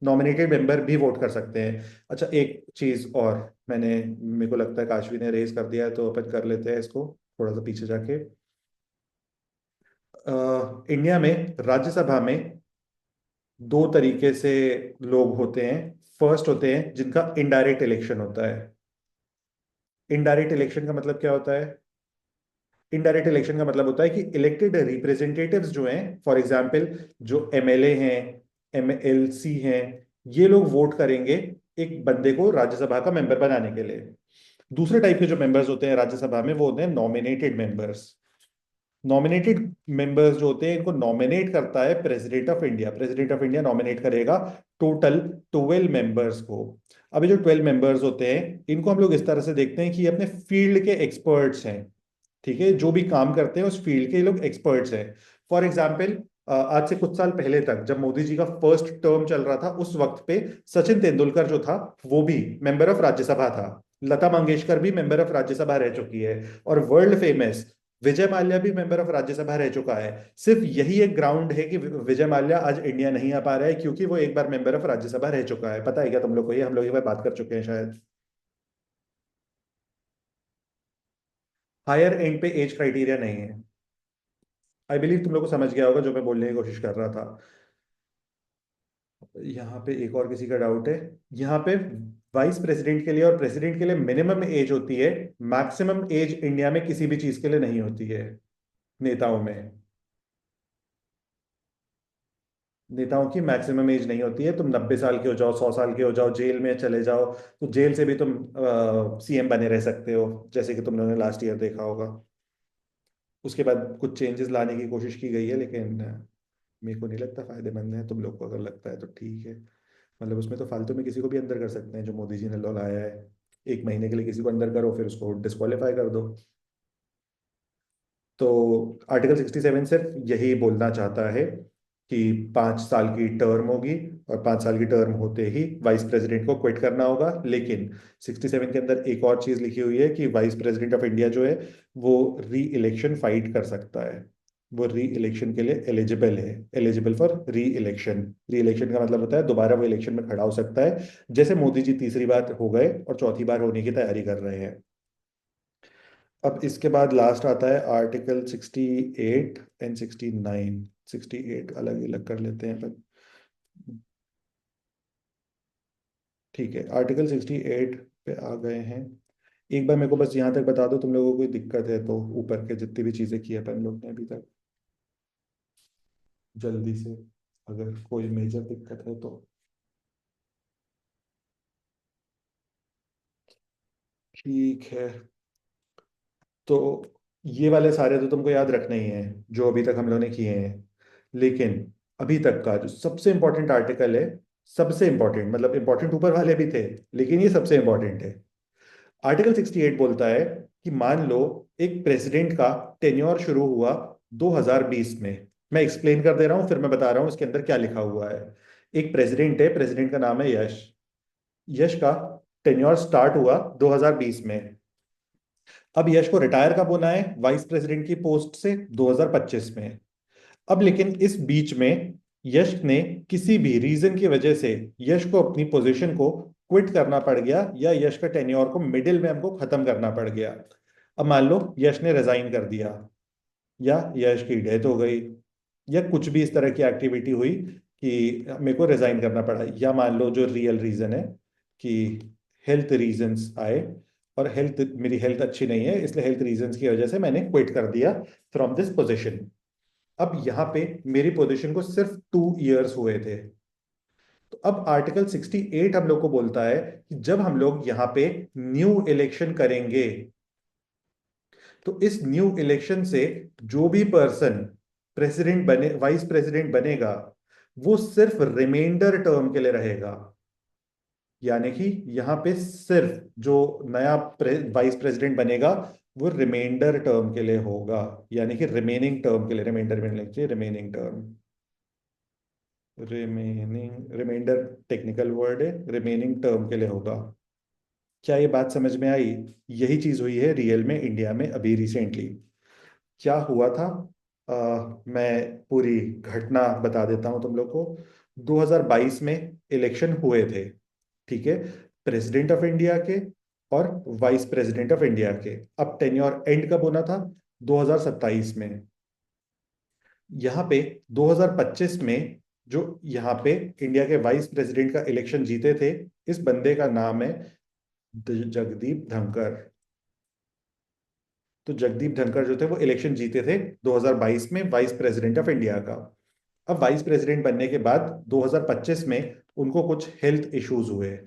नॉमिनेटेड मेंबर भी वोट कर सकते हैं। अच्छा एक चीज और, मेरे को लगता है काशवी ने रेज कर दिया है तो अपन कर लेते हैं इसको, थोड़ा सा पीछे जाके। इंडिया में राज्यसभा में दो तरीके से लोग होते हैं। फर्स्ट होते हैं जिनका इनडायरेक्ट इलेक्शन होता है। इनडायरेक्ट इलेक्शन का मतलब क्या होता है? इनडायरेक्ट इलेक्शन का मतलब होता है कि इलेक्टेड रिप्रेजेंटेटिव्स जो हैं, फॉर एग्जांपल जो एमएलए हैं, एमएलसी हैं, ये लोग वोट करेंगे एक बंदे को राज्यसभा का मेंबर बनाने के लिए। दूसरे टाइप के जो मेंबर्स होते हैं राज्यसभा में वो होते हैं नॉमिनेटेड मेंबर्स। नॉमिनेटेड मेंबर्स जो होते हैं इनको नॉमिनेट करता है president of India, president of India nominate करेगा टोटल 12 मेंबर्स को। अभी जो 12 मेंबर्स होते हैं इनको हम लोग इस तरह से देखते हैं कि ये अपने फील्ड के एक्सपर्ट्स हैं, ठीक है, जो भी काम करते हैं उस फील्ड के ये लोग एक्सपर्ट्स हैं। फॉर एग्जाम्पल आज से कुछ साल पहले तक जब मोदी जी का फर्स्ट टर्म चल रहा था उस वक्त पे सचिन तेंदुलकर जो था वो भी मेंबर ऑफ राज्यसभा था, लता मंगेशकर भी मेंबर ऑफ राज्यसभा रह चुकी है, और वर्ल्ड फेमस विजय माल्या भी मेंबर ऑफ राज्यसभा रह चुका है। सिर्फ यही एक ग्राउंड है कि विजय माल्या आज इंडिया नहीं आ पा रहा है क्योंकि वो एक बार मेंबर ऑफ राज्यसभा रह चुका है। पता है क्या तुम लोग को? ये हम लोग एक बार बात कर चुके हैं शायद। हायर एंड पे एज क्राइटेरिया नहीं है। आई बिलीव तुम लोग को समझ गया होगा जो मैं बोलने की कोशिश कर रहा था। यहाँ पे एक और किसी का डाउट है, यहाँ पे वाइस प्रेसिडेंट के लिए और प्रेसिडेंट के लिए मिनिमम एज होती है, मैक्सिमम एज इंडिया में किसी भी चीज के लिए नहीं होती है। नेताओं में, नेताओं की मैक्सिमम एज नहीं होती है। तुम 90 साल के हो जाओ, 100 साल के हो जाओ, जेल में चले जाओ तो जेल से भी तुम सीएम बने रह सकते हो, जैसे कि तुम लोगों ने लास्ट ईयर देखा होगा। उसके बाद कुछ चेंजेस लाने की कोशिश की गई है लेकिन मेरे को नहीं लगता फायदेमंद है। तुम लोग को अगर लगता है तो ठीक है, मतलब उसमें तो फालतू में किसी को भी अंदर कर सकते हैं जो मोदी जी ने लॉ लाया है। 1 महीने के लिए किसी को अंदर करो फिर उसको डिस्qualify कर दो। तो आर्टिकल 67 सिर्फ यही बोलना चाहता है कि 5 साल की टर्म होगी, और 5 साल की टर्म होते ही वाइस प्रेसिडेंट को क्विट करना होगा। लेकिन 67 के अंदर एक और चीज लिखी हुई है कि वाइस प्रेसिडेंट ऑफ इंडिया जो है वो री इलेक्शन फाइट कर सकता है, वो री इलेक्शन के लिए एलिजिबल है, एलिजिबल फॉर री इलेक्शन। री इलेक्शन का मतलब होता है दोबारा वो इलेक्शन में खड़ा हो सकता है, जैसे मोदी जी तीसरी बार हो गए और चौथी बार होने की तैयारी कर रहे हैं। अब इसके बाद लास्ट आता है आर्टिकल 68 एंड 69। 68 अलग अलग कर लेते हैं अपन, ठीक है। आर्टिकल 68 पे आ गए हैं। एक बार मेरे को बस यहाँ तक बता दो तुम लोगों को कोई दिक्कत है तो, ऊपर के जितनी भी चीजें की है अपन लोग ने अभी तक, जल्दी से, अगर कोई मेजर दिक्कत है तो। ठीक है, तो ये वाले सारे तो तुमको याद रखने ही हैं जो अभी तक हम लोगों ने किए हैं। लेकिन अभी तक का जो सबसे इंपॉर्टेंट आर्टिकल है, सबसे इंपॉर्टेंट, मतलब इंपॉर्टेंट ऊपर वाले भी थे लेकिन ये सबसे इंपॉर्टेंट है। आर्टिकल 68 बोलता है कि मान लो एक प्रेसिडेंट का टेन्योर शुरू हुआ 2020 में। मैं एक्सप्लेन कर दे रहा हूं फिर मैं बता रहा हूं इसके अंदर क्या लिखा हुआ है। एक प्रेसिडेंट है, प्रेसिडेंट का नाम है यश। यश का टेन्योर स्टार्ट हुआ 2020 में। अब यश को रिटायर कब होना है वाइस प्रेसिडेंट की पोस्ट से? 2025 में। अब लेकिन इस बीच में यश ने किसी भी रीजन की वजह से यश को अपनी पोजीशन को क्विट करना पड़ गया, या यश का टेन्योर को मिडिल में हमको खत्म करना पड़ गया। अब मान लो यश ने रिजाइन कर दिया, या यश की डेथ हो गई, या कुछ भी इस तरह की एक्टिविटी हुई कि मेरे को रिजाइन करना पड़ा, या मान लो जो रियल रीजन है कि हेल्थ रीजंस आए, और मेरी हेल्थ अच्छी नहीं है, इसलिए हेल्थ रीजंस की वजह से मैंने क्विट कर दिया फ्रॉम दिस पोजीशन। अब यहाँ पे मेरी पोजीशन को सिर्फ 2 इयर्स हुए थे। तो अब आर्टिकल 68 हम लोग को बोलता है कि जब हम लोग यहाँ पे न्यू इलेक्शन करेंगे, तो इस न्यू इलेक्शन से जो भी पर्सन प्रेसिडेंट बने, वाइस प्रेसिडेंट बनेगा, वो सिर्फ रिमाइंडर टर्म के लिए रहेगा। यानी कि यहाँ पे सिर्फ जो नया वाइस प्रेसिडेंट बनेगा वो रिमाइंडर टर्म के लिए होगा, यानी कि रिमेनिंग टर्म के लिए, रिमाइंडर में लिखिए remaining term, remaining, reminder technical word है, रिमेनिंग टर्म के लिए होगा। क्या ये बात समझ में आई? यही चीज हुई है रियल में इंडिया में अभी रिसेंटली। क्या हुआ था, मैं पूरी घटना बता देता हूं तुम लोग को। 2022 में इलेक्शन हुए थे, ठीक है, प्रेसिडेंट ऑफ इंडिया के और वाइस प्रेसिडेंट ऑफ इंडिया के। अब टेन्योर एंड कब होना था? 2027 में। यहाँ पे 2025 में जो यहाँ पे इंडिया के वाइस प्रेसिडेंट का इलेक्शन जीते थे, इस बंदे का नाम है जगदीप धनखड़। तो जगदीप धनखड़ जो थे वो इलेक्शन जीते थे 2022 में वाइस प्रेसिडेंट ऑफ इंडिया का। अब वाइस प्रेसिडेंट बनने के बाद 2025 में उनको कुछ हेल्थ इश्यूज हुए।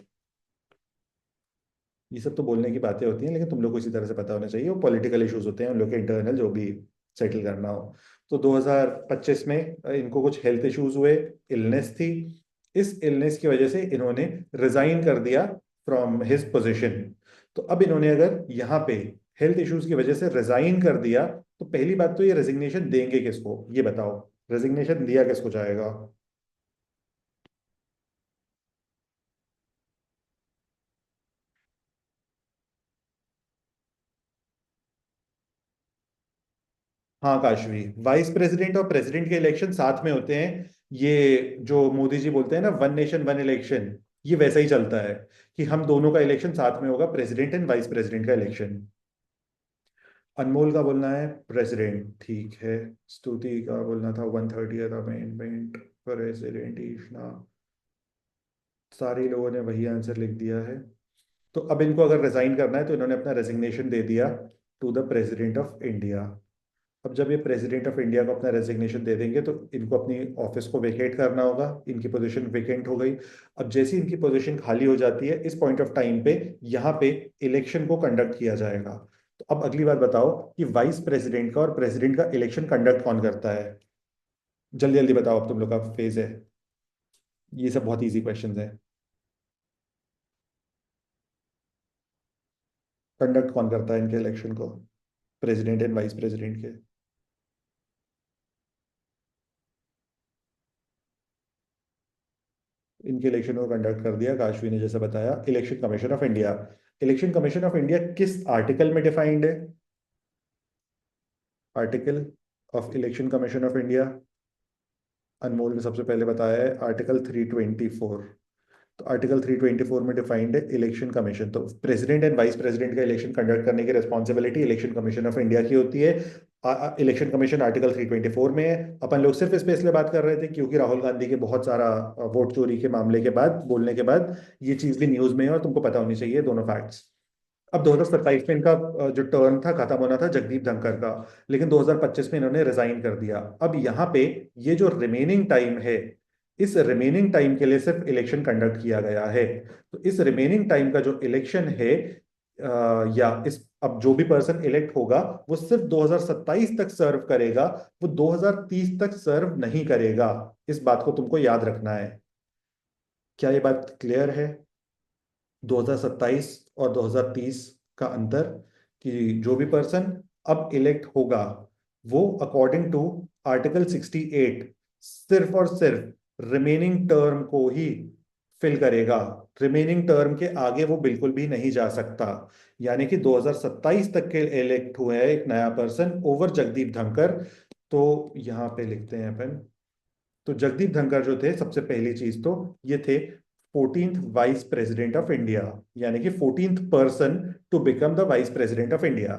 ये सब तो बोलने की बातें होती हैं, लेकिन तुम लोग को इसी तरह से पता होना चाहिए, वो पॉलिटिकल इश्यूज होते हैं उन लोग के इंटरनल, जो भी सेटल करना हो। तो 2025 में इनको कुछ हेल्थ इश्यूज हुए, इलनेस थी। इस इलनेस की वजह से इन्होंने रिजाइन कर दिया फ्रॉम हिज पोजीशन। तो अब इन्होंने अगर यहाँ पे हेल्थ इश्यूज की वजह से रिजाइन कर दिया, तो पहली बात तो ये रेजिग्नेशन देंगे किसको, ये बताओ, रेजिग्नेशन दिया किसको जाएगा? हाँ काशवी, वाइस प्रेसिडेंट और प्रेसिडेंट के इलेक्शन साथ में होते हैं। ये जो मोदी जी बोलते हैं ना, वन नेशन वन इलेक्शन, ये वैसा ही चलता है कि हम दोनों का इलेक्शन साथ में होगा, प्रेसिडेंट एंड वाइस प्रेसिडेंट का इलेक्शन। अनमोल का बोलना है प्रेसिडेंट, ठीक है। स्तुति का बोलना था 130 अमेंडमेंट, प्रेसिडेंट ईशना। सारे लोगों ने वही आंसर लिख दिया है। तो अब इनको अगर रिजाइन करना है तो इन्होंने अपना रेजिग्नेशन दे दिया to the president of India. अब जब ये प्रेसिडेंट ऑफ इंडिया को अपना रेजिग्नेशन दे देंगे तो इनको अपनी ऑफिस को वेकेट करना होगा, इनकी पोजीशन वेकेंट हो गई। अब जैसी इनकी पोजीशन खाली हो जाती है, इस पॉइंट ऑफ टाइम पे यहाँ पे इलेक्शन को कंडक्ट किया जाएगा। तो अब अगली बात बताओ कि वाइस प्रेसिडेंट का और प्रेसिडेंट का इलेक्शन कंडक्ट कौन करता है? जल्दी जल्दी बताओ, अब तुम लोग का फेज है। ये सब बहुत इजी क्वेश्चंस है। कंडक्ट कौन करता है इनके इलेक्शन को, प्रेसिडेंट एंड वाइस प्रेसिडेंट के? इनके इलेक्शन को कंडक्ट कर दिया काशवी ने, जैसे बताया, election commission of India. Election commission of India किस आर्टिकल में डिफाइंड है? Article of election commission of India, Anmol ने सबसे पहले बताया है आर्टिकल 324। तो आर्टिकल 324 में डिफाइंड है इलेक्शन कमीशन। तो प्रेसिडेंट एंड वाइस प्रेसिडेंट का इलेक्शन कंडक्ट करने की responsibility election commission of India की होती है। इलेक्शन कमीशन आर्टिकल 324 में है। अपन लोग सिर्फ इस पे इसलिए बात कर रहे थे क्योंकि राहुल गांधी के बहुत सारा वोट चोरी के मामले के बाद, बोलने के बाद, ये चीज भी न्यूज में है और तुमको पता होनी चाहिए दोनों फैक्ट्स। अब 2027 में इनका जो टर्न था खत्म होना था जगदीप धनखड़ का, लेकिन 2025 में इन्होंने रिजाइन कर दिया। अब यहाँ पे ये जो रिमेनिंग टाइम है, इस रिमेनिंग टाइम के लिए सिर्फ इलेक्शन कंडक्ट किया गया है। तो इस रिमेनिंग टाइम का जो इलेक्शन है, या इस अब जो भी पर्सन इलेक्ट होगा वो सिर्फ 2027 तक सर्व करेगा, वो 2030 तक सर्व नहीं करेगा। इस बात को तुमको याद रखना है। क्या ये बात क्लियर है? 2027 और 2030 का अंतर, कि जो भी पर्सन अब इलेक्ट होगा वो अकॉर्डिंग टू आर्टिकल 68 सिर्फ और सिर्फ रिमेनिंग टर्म को ही फिल करेगा। रिमेनिंग टर्म के आगे वो बिल्कुल भी नहीं जा सकता। यानी कि 2027 तक के इलेक्ट हुए हैं एक नया पर्सन ओवर जगदीप धनखड़। तो यहाँ पे लिखते हैं अपन। तो जगदीप धनखड़ जो थे, सबसे पहली चीज तो ये थे 14th vice president of India, यानी कि 14th person to become the vice president of India.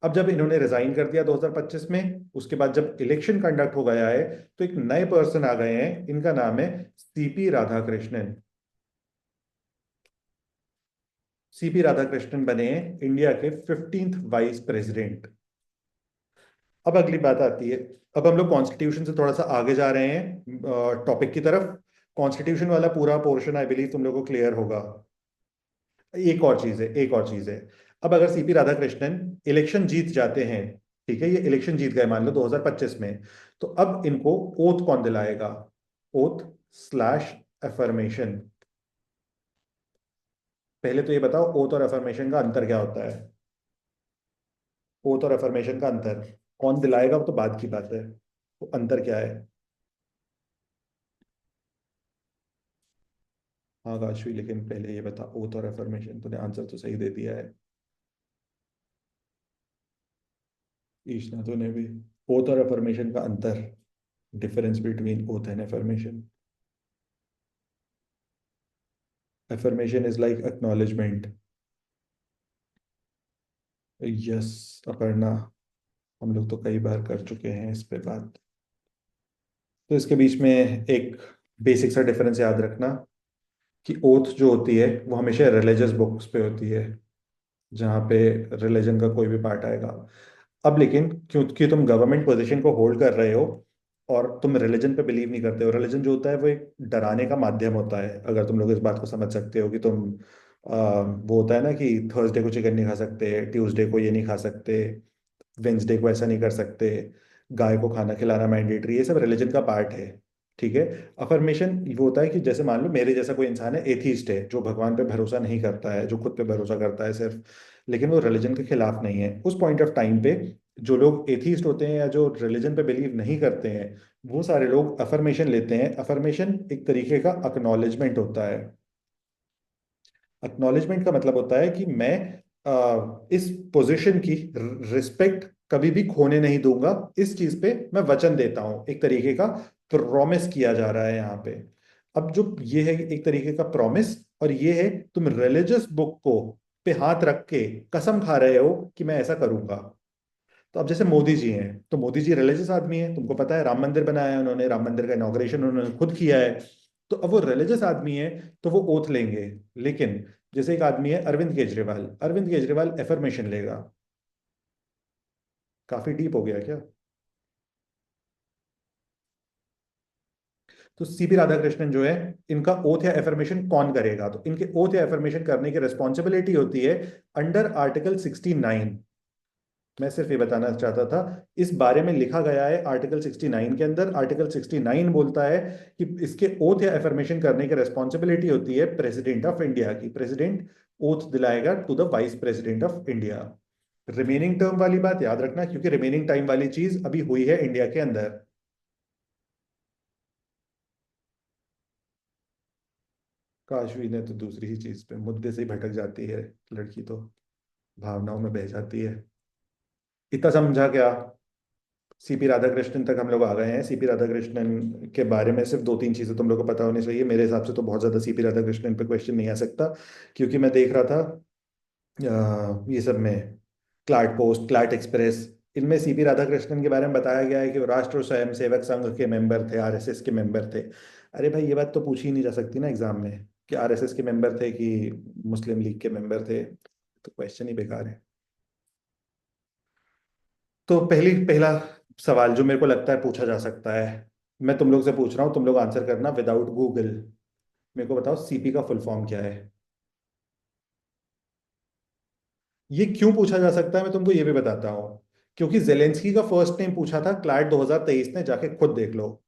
अब जब इन्होंने रिजाइन कर दिया 2025 में, उसके बाद जब इलेक्शन कंडक्ट हो गया है, तो एक नए पर्सन आ गए हैं, इनका नाम है सीपी राधाकृष्णन। सीपी राधाकृष्णन बने हैं इंडिया के 15th वाइस प्रेसिडेंट। अब अगली बात आती है, अब हम लोग कॉन्स्टिट्यूशन से थोड़ा सा आगे जा रहे हैं टॉपिक की तरफ। कॉन्स्टिट्यूशन वाला पूरा पोर्शन आई बिलीव तुम लोगों को क्लियर होगा। एक और चीज है, एक और चीज है। अब अगर सीपी राधाकृष्णन इलेक्शन जीत जाते हैं, ठीक है, ये इलेक्शन जीत गए मान लो 2025 में, तो अब इनको ओथ कौन दिलाएगा? Oath slash affirmation. पहले तो ये बताओ, ओथ और अफर्मेशन का अंतर क्या होता है? ओथ और अफर्मेशन का अंतर, कौन दिलाएगा वो तो बात की बात है, तो अंतर क्या है? हाँ काशवी, लेकिन पहले ये बता, ओथ और अफर्मेशन, तूने आंसर तो सही दे दिया है। ईशना तूने भी। ओथ और अफर्मेशन का अंतर, difference between oath and affirmation. Affirmation is like acknowledgement. Yes Aparna, हम लोग तो कई बार कर चुके हैं इस पे बात। तो इसके बीच में एक बेसिक सा डिफरेंस याद रखना, कि ओथ जो होती है वो हमेशा रिलीजियस बुक्स पे होती है, जहाँ पे रिलीजन का कोई भी पार्ट आएगा। अब लेकिन क्योंकि तुम गवर्नमेंट पोजीशन को होल्ड कर रहे हो और तुम रिलीजन पे बिलीव नहीं करते हो, रिलीजन जो होता है वो एक डराने का माध्यम होता है। अगर तुम लोग इस बात को समझ सकते हो कि तुम वो होता है ना कि थर्सडे को चिकन नहीं खा सकते, ट्यूसडे को ये नहीं खा सकते, वेंसडे को ऐसा नहीं कर सकते, गाय को खाना खिलाना मैंडेटरी, ये सब रिलीजन का पार्ट है। ठीक है। अफर्मेशन वो होता है कि जैसे मान लो मेरे जैसा कोई इंसान है, एथीस्ट है, जो भगवान पे भरोसा नहीं करता है, जो खुद पे भरोसा करता है सिर्फ, लेकिन वो रिलीजन के खिलाफ नहीं है, उस पॉइंट ऑफ टाइम पे जो लोग एथीस्ट होते हैं या जो रिलीजन पे बिलीव नहीं करते हैं, वो सारे लोग अफर्मेशन लेते हैं। अफर्मेशन एक तरीके का अक्नॉलेजमेंट होता है। एक्नॉलेजमेंट का मतलब होता है कि मैं इस पोजीशन की रिस्पेक्ट कभी भी खोने नहीं दूंगा, इस चीज पे मैं वचन देता हूं, एक तरीके का प्रॉमिस किया जा रहा है यहाँ पे। अब जो ये है एक तरीके का प्रॉमिस, और ये है तुम रिलीजियस बुक को पे हाथ रख के कसम खा रहे हो कि मैं ऐसा करूंगा। तो अब जैसे मोदी जी हैं, तो मोदी जी रिलीजियस आदमी हैं, तुमको पता है राम मंदिर बनाया है उन्होंने, राम मंदिर का इनॉग्रेशन उन्होंने खुद किया है। तो अब वो रिलीजियस आदमी है, तो वो ओथ लेंगे। लेकिन जैसे एक आदमी है अरविंद केजरीवाल, अरविंद केजरीवाल एफर्मेशन लेगा। काफी डीप हो गया क्या? तो सीपी राधाकृष्णन जो है, इनका ओथ या एफर्मेशन कौन करेगा? तो इनके ओथ या एफर्मेशन करने की रिस्पॉन्सिबिलिटी होती है अंडर आर्टिकल 69। मैं सिर्फ ये बताना चाहता था, इस बारे में लिखा गया है आर्टिकल 69 के अंदर। आर्टिकल 69 बोलता है कि इसके ओथ या एफर्मेशन करने की रेस्पॉन्सिबिलिटी होती है प्रेसिडेंट ऑफ इंडिया की। प्रेसिडेंट ओथ दिलाएगा to the vice president of India. Remaining term वाली बात याद रखना, क्योंकि रिमेनिंग टाइम वाली चीज अभी हुई है इंडिया के अंदर। काशवी ने तो दूसरी ही चीज पे, मुद्दे से ही भटक जाती है लड़की तो, भावनाओं में बह जाती है। इतना समझा क्या? सीपी राधाकृष्णन तक हम लोग आ गए हैं। सीपी राधाकृष्णन के बारे में सिर्फ दो तीन चीजें तुम लोग को पता होनी चाहिए। मेरे हिसाब से तो बहुत ज्यादा सीपी राधाकृष्णन पे क्वेश्चन नहीं आ सकता, क्योंकि मैं देख रहा था ये सब में, क्लाट पोस्ट, क्लाट एक्सप्रेस, इनमें सीपी राधाकृष्णन के बारे में बताया गया है कि वो राष्ट्र स्वयं सेवक संघ के मेंबर थे, आरएसएस के मेंबर थे। अरे भाई, ये बात तो पूछी ही नहीं जा सकती ना एग्जाम में, कि आरएसएस के मेंबर थे कि मुस्लिम लीग के मेंबर थे। तो क्वेश्चन ही बेकार है। तो पहला सवाल जो मेरे को लगता है पूछा जा सकता है, मैं तुम लोग से पूछ रहा हूँ, तुम लोग आंसर करना विदाउट गूगल। मेरे को बताओ सीपी का फुल फॉर्म क्या है? ये क्यों पूछा जा सकता है, मैं तुमको ये भी बताता हूँ। क्योंकि जेलेंस्की का फर्स्ट नेम पूछा था क्लाड 2023 ने, जाके खुद देख लो।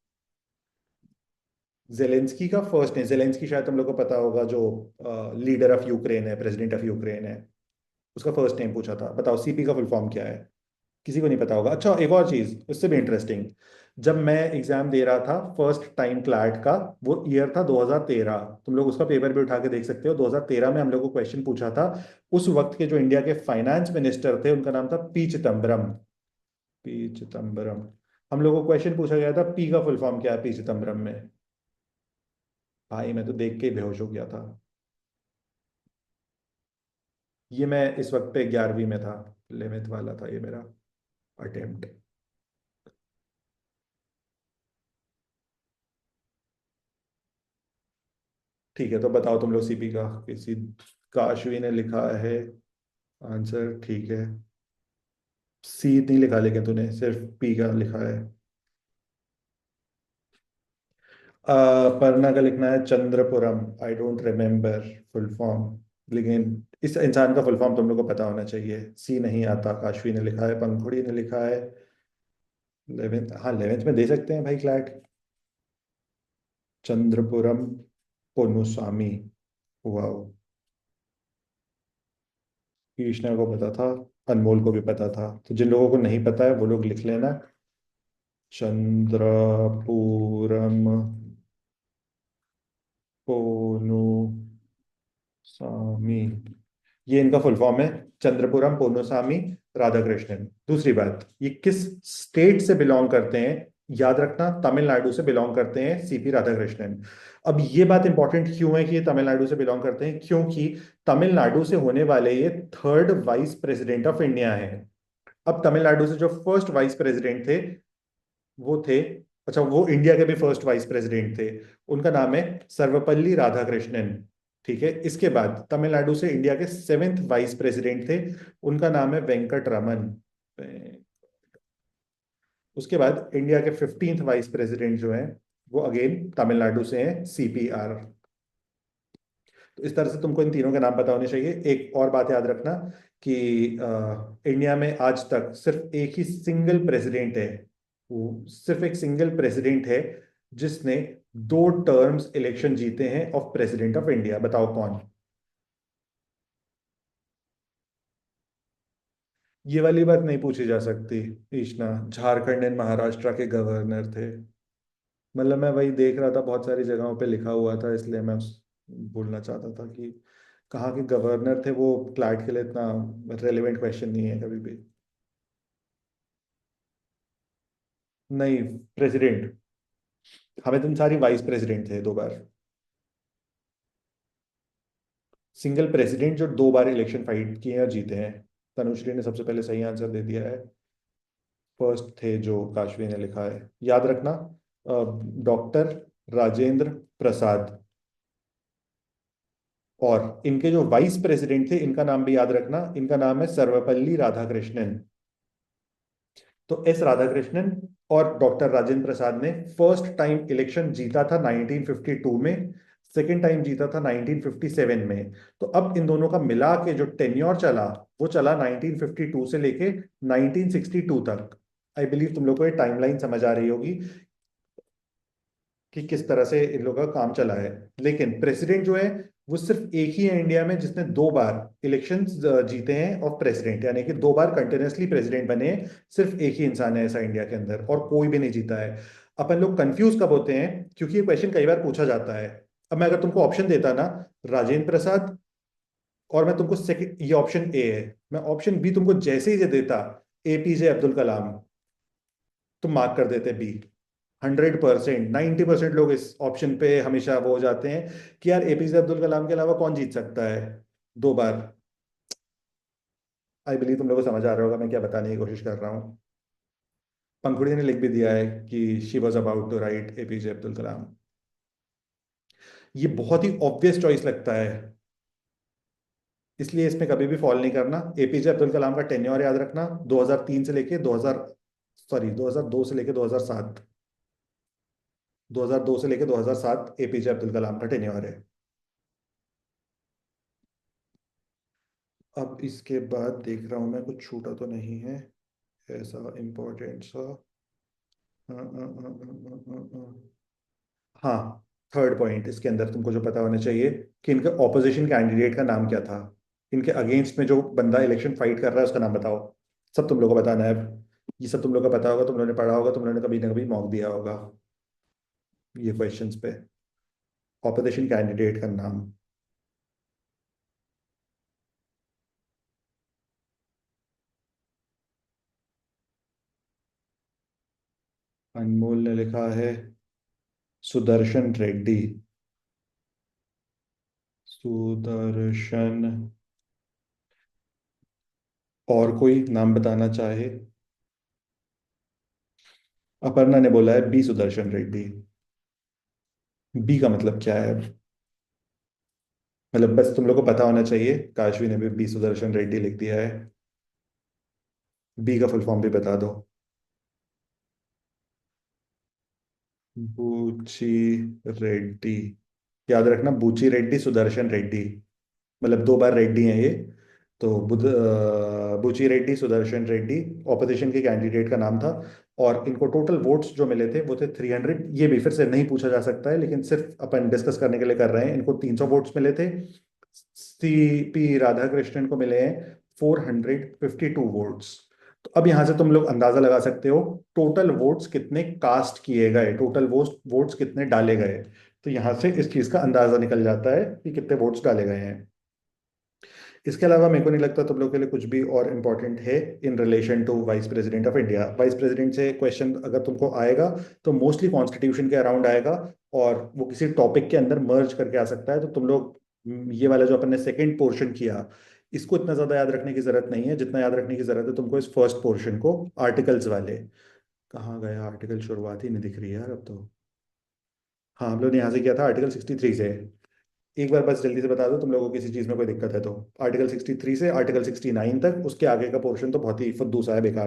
जेलेंस्की का फर्स्ट नेम, जेलेंस्की शायद तुम लोग को पता होगा, जो लीडर ऑफ यूक्रेन है, प्रेसिडेंट ऑफ यूक्रेन है, उसका फर्स्ट नेम पूछा था। बताओ सीपी का फुल फॉर्म क्या है? किसी को नहीं पता होगा। अच्छा, एक और चीज उससे भी इंटरेस्टिंग, जब मैं एग्जाम दे रहा था फर्स्ट टाइम क्लैट का, वो ईयर था 2013। तुम लोग उसका पेपर भी उठा के देख सकते हो। 2013 में हम लोग को क्वेश्चन पूछा था। उस वक्त के जो इंडिया के फाइनेंस मिनिस्टर थे उनका नाम था पी चिदम्बरम। पी चिदम्बरम। हम लोग को क्वेश्चन पूछा गया था, पी का फुल फॉर्म क्या है पी चिदम्बरम में। भाई मैं तो देख के ही बेहोश हो गया था। ये मैं इस वक्त पे 11वीं में था। 11th वाला था ये मेरा अटेम्प्ट। ठीक है, तो बताओ तुम लोग सीपी का। किसी काशवी ने लिखा है आंसर, ठीक है। सी नहीं लिखा लेकिन तूने सिर्फ पी का लिखा है। पन्ना का लिखना है Chandrapuram. I don't remember full form, लेकिन इस इंसान का फुल फॉर्म तुम लोग को पता होना चाहिए। सी नहीं आता। काशवी ने लिखा है, पंखुड़ी ने लिखा है। 11th, हाँ 11th में दे सकते हैं भाई क्लैट। चंद्रपुरम पोन्नुस्वामी। वाओ। कृष्णा को पता था, अनमोल को भी पता था, तो जिन लोगों को नहीं पता है वो लोग लिख लेना। चंद्रपुरम पोन्नुसामी, ये इनका फुल फॉर्म है। चंद्रपुरम पोन्नुसामी राधाकृष्णन। दूसरी बात, ये किस स्टेट से बिलोंग करते हैं? याद रखना, तमिलनाडु से बिलोंग करते हैं सीपी राधाकृष्णन। अब ये बात इंपॉर्टेंट क्यों है कि ये तमिलनाडु से बिलोंग करते हैं? क्योंकि तमिलनाडु से होने वाले ये third vice president of India है। अब तमिलनाडु से जो फर्स्ट वाइस प्रेसिडेंट थे वो थे, अच्छा वो इंडिया के भी फर्स्ट वाइस प्रेसिडेंट थे। उनका नाम है सर्वपल्ली राधाकृष्णन। ठीक है, इसके बाद तमिलनाडु से इंडिया के सेवेंथ वाइस प्रेसिडेंट थे, उनका नाम है वेंकट रमन। उसके बाद इंडिया के 15th वाइस प्रेसिडेंट जो हैं वो अगेन तमिलनाडु से हैं, सीपीआर। तो इस तरह से तुमको इन तीनों के नाम पता होने चाहिए। एक और बात याद रखना कि इंडिया में आज तक सिर्फ एक ही सिंगल प्रेसिडेंट है। वो सिर्फ एक सिंगल प्रेसिडेंट है जिसने दो टर्म्स इलेक्शन जीते हैं ऑफ प्रेसिडेंट ऑफ इंडिया। बताओ कौन। ये वाली बात नहीं पूछी जा सकती कृष्णा। झारखंड एंड महाराष्ट्र के गवर्नर थे। मतलब मैं वही देख रहा था, बहुत सारी जगहों पे लिखा हुआ था, इसलिए मैं बोलना चाहता था कि कहाँ के गवर्नर थे वो। क्लैट के लिए इतना रेलिवेंट क्वेश्चन नहीं है कभी भी। नहीं, प्रेसिडेंट। हमें तुम सारी वाइस प्रेसिडेंट थे दो बार। सिंगल प्रेसिडेंट जो दो बार इलेक्शन फाइट किए और जीते हैं। तनुश्री ने सबसे पहले सही आंसर दे दिया है। फर्स्ट थे जो काशवी ने लिखा है, याद रखना। डॉक्टर राजेंद्र प्रसाद। और इनके जो वाइस प्रेसिडेंट थे इनका नाम भी याद रखना, इनका नाम है सर्वपल्ली राधाकृष्णन। तो एस राधाकृष्णन और डॉक्टर राजेंद्र प्रसाद ने फर्स्ट टाइम इलेक्शन जीता था 1952 में। सेकेंड टाइम जीता था 1957 में। तो अब इन दोनों का मिला के जो टेन्योर चला वो चला 1952 से लेके 1962 तक। आई बिलीव तुम लोग को ये टाइमलाइन समझ आ रही होगी कि किस तरह से इन लोगों का काम चला है। लेकिन प्रेसिडेंट जो है वो सिर्फ एक ही है इंडिया में जिसने दो बार इलेक्शंस जीते हैं और प्रेसिडेंट, यानी कि दो बार कंटिन्यूसली प्रेसिडेंट बने हैं। सिर्फ एक ही इंसान है ऐसा इंडिया के अंदर, और कोई भी नहीं जीता है। अपन लोग कंफ्यूज कब होते हैं, क्योंकि ये क्वेश्चन कई बार पूछा जाता है। अब मैं अगर तुमको ऑप्शन देता ना, राजेंद्र प्रसाद, और मैं तुमको सेकंड, ये ऑप्शन ए है, मैं ऑप्शन बी तुमको जैसे ही दे देता, एपीजे अब्दुल कलाम, तुम मार्क कर देते बी। 100%, 90% लोग इस ऑप्शन पे हमेशा वो हो जाते हैं कि यार एपीजे अब्दुल कलाम के अलावा कौन जीत सकता है दो बार। आई बिलीव तुम लोगों को समझ आ रहा होगा मैं क्या बताने की कोशिश कर रहा हूँ। पंखुड़ी ने लिख भी दिया है कि she was about to write APJ Abdul Kalam. ये बहुत ही ऑब्वियस चॉइस लगता है, इसलिए इसमें कभी भी फॉल नहीं करना। एपीजे अब्दुल कलाम का टेन्योर याद रखना, 2003 से लेके 2000, सॉरी 2002 से लेके 2007। 2002 से लेके 2007 एपीजे अब्दुल कलाम का टेन्योर है। अब इसके बाद देख रहा हूं मैं कुछ छूटा तो नहीं है ऐसा इम्पोर्टेंट सा। हाँ, थर्ड पॉइंट इसके अंदर तुमको जो पता होना चाहिए कि इनके ऑपोजिशन कैंडिडेट का नाम क्या था। इनके अगेंस्ट में जो बंदा इलेक्शन फाइट कर रहा है उसका नाम बताओ। सब तुम लोगों को बताना है अब। ये सब तुम लोग का पता होगा, तुम लोगों ने पढ़ा होगा, तुम लोगों ने कभी ना कभी मॉक दिया होगा ये क्वेश्चंस पे। ऑपोजिशन कैंडिडेट का नाम। अनमोल ने लिखा है सुदर्शन रेड्डी। सुदर्शन। और कोई नाम बताना चाहे? अपर्णा ने बोला है बी सुदर्शन रेड्डी। बी का मतलब क्या है? मतलब बस तुम लोग को पता होना चाहिए, काशवी ने भी बी सुदर्शन रेड्डी लिख दिया है। बी का फुल फॉर्म भी बता दो। बूची रेड्डी। याद रखना, बूची रेड्डी सुदर्शन रेड्डी, मतलब दो बार रेड्डी हैं ये। तो बूची रेड्डी सुदर्शन रेड्डी ऑपोजिशन के कैंडिडेट का नाम था। और इनको टोटल वोट्स जो मिले थे वो थे 300। ये भी फिर से नहीं पूछा जा सकता है, लेकिन सिर्फ अपन डिस्कस करने के लिए कर रहे हैं। इनको 300 वोट्स मिले थे। CP राधाकृष्णन को मिले हैं 452 वोट्स। तो अब यहां से तुम लोग अंदाजा लगा सकते हो टोटल वोट्स कितने कास्ट किए गए, टोटल वोट्स वोट्स कितने डाले गए। तो यहां से इस चीज का अंदाजा निकल जाता है कि कितने वोट्स डाले गए हैं। इसके अलावा मेरे को नहीं लगता तुम लोग के लिए कुछ भी और इम्पोर्टेंट है in relation to vice president of India. Vice president से क्वेश्चन अगर तुमको आएगा तो मोस्टली कॉन्स्टिट्यूशन के अराउंड आएगा, और वो किसी टॉपिक के अंदर मर्ज करके आ सकता है। तो तुम लोग ये वाला जो अपन ने सेकेंड पोर्शन किया, इसको इतना ज्यादा याद रखने की जरूरत नहीं है जितना याद रखने की जरूरत है तुमको इस फर्स्ट पोर्शन को, आर्टिकल्स वाले। कहाँ गया आर्टिकल? शुरुआत ही नहीं दिख रही यार अब तो। हाँ, हम लोग ने यहाँ से किया था आर्टिकल 63 से। एक बार बस जल्दी से बता दो तुम लोगों को किसी चीज में कोई दिक्कत है तो। आर्टिकल 63 से आर्टिकल 69 तक, उसके आगे का पोर्शन तो बहुत ही फुद्दू सा है, बेकार।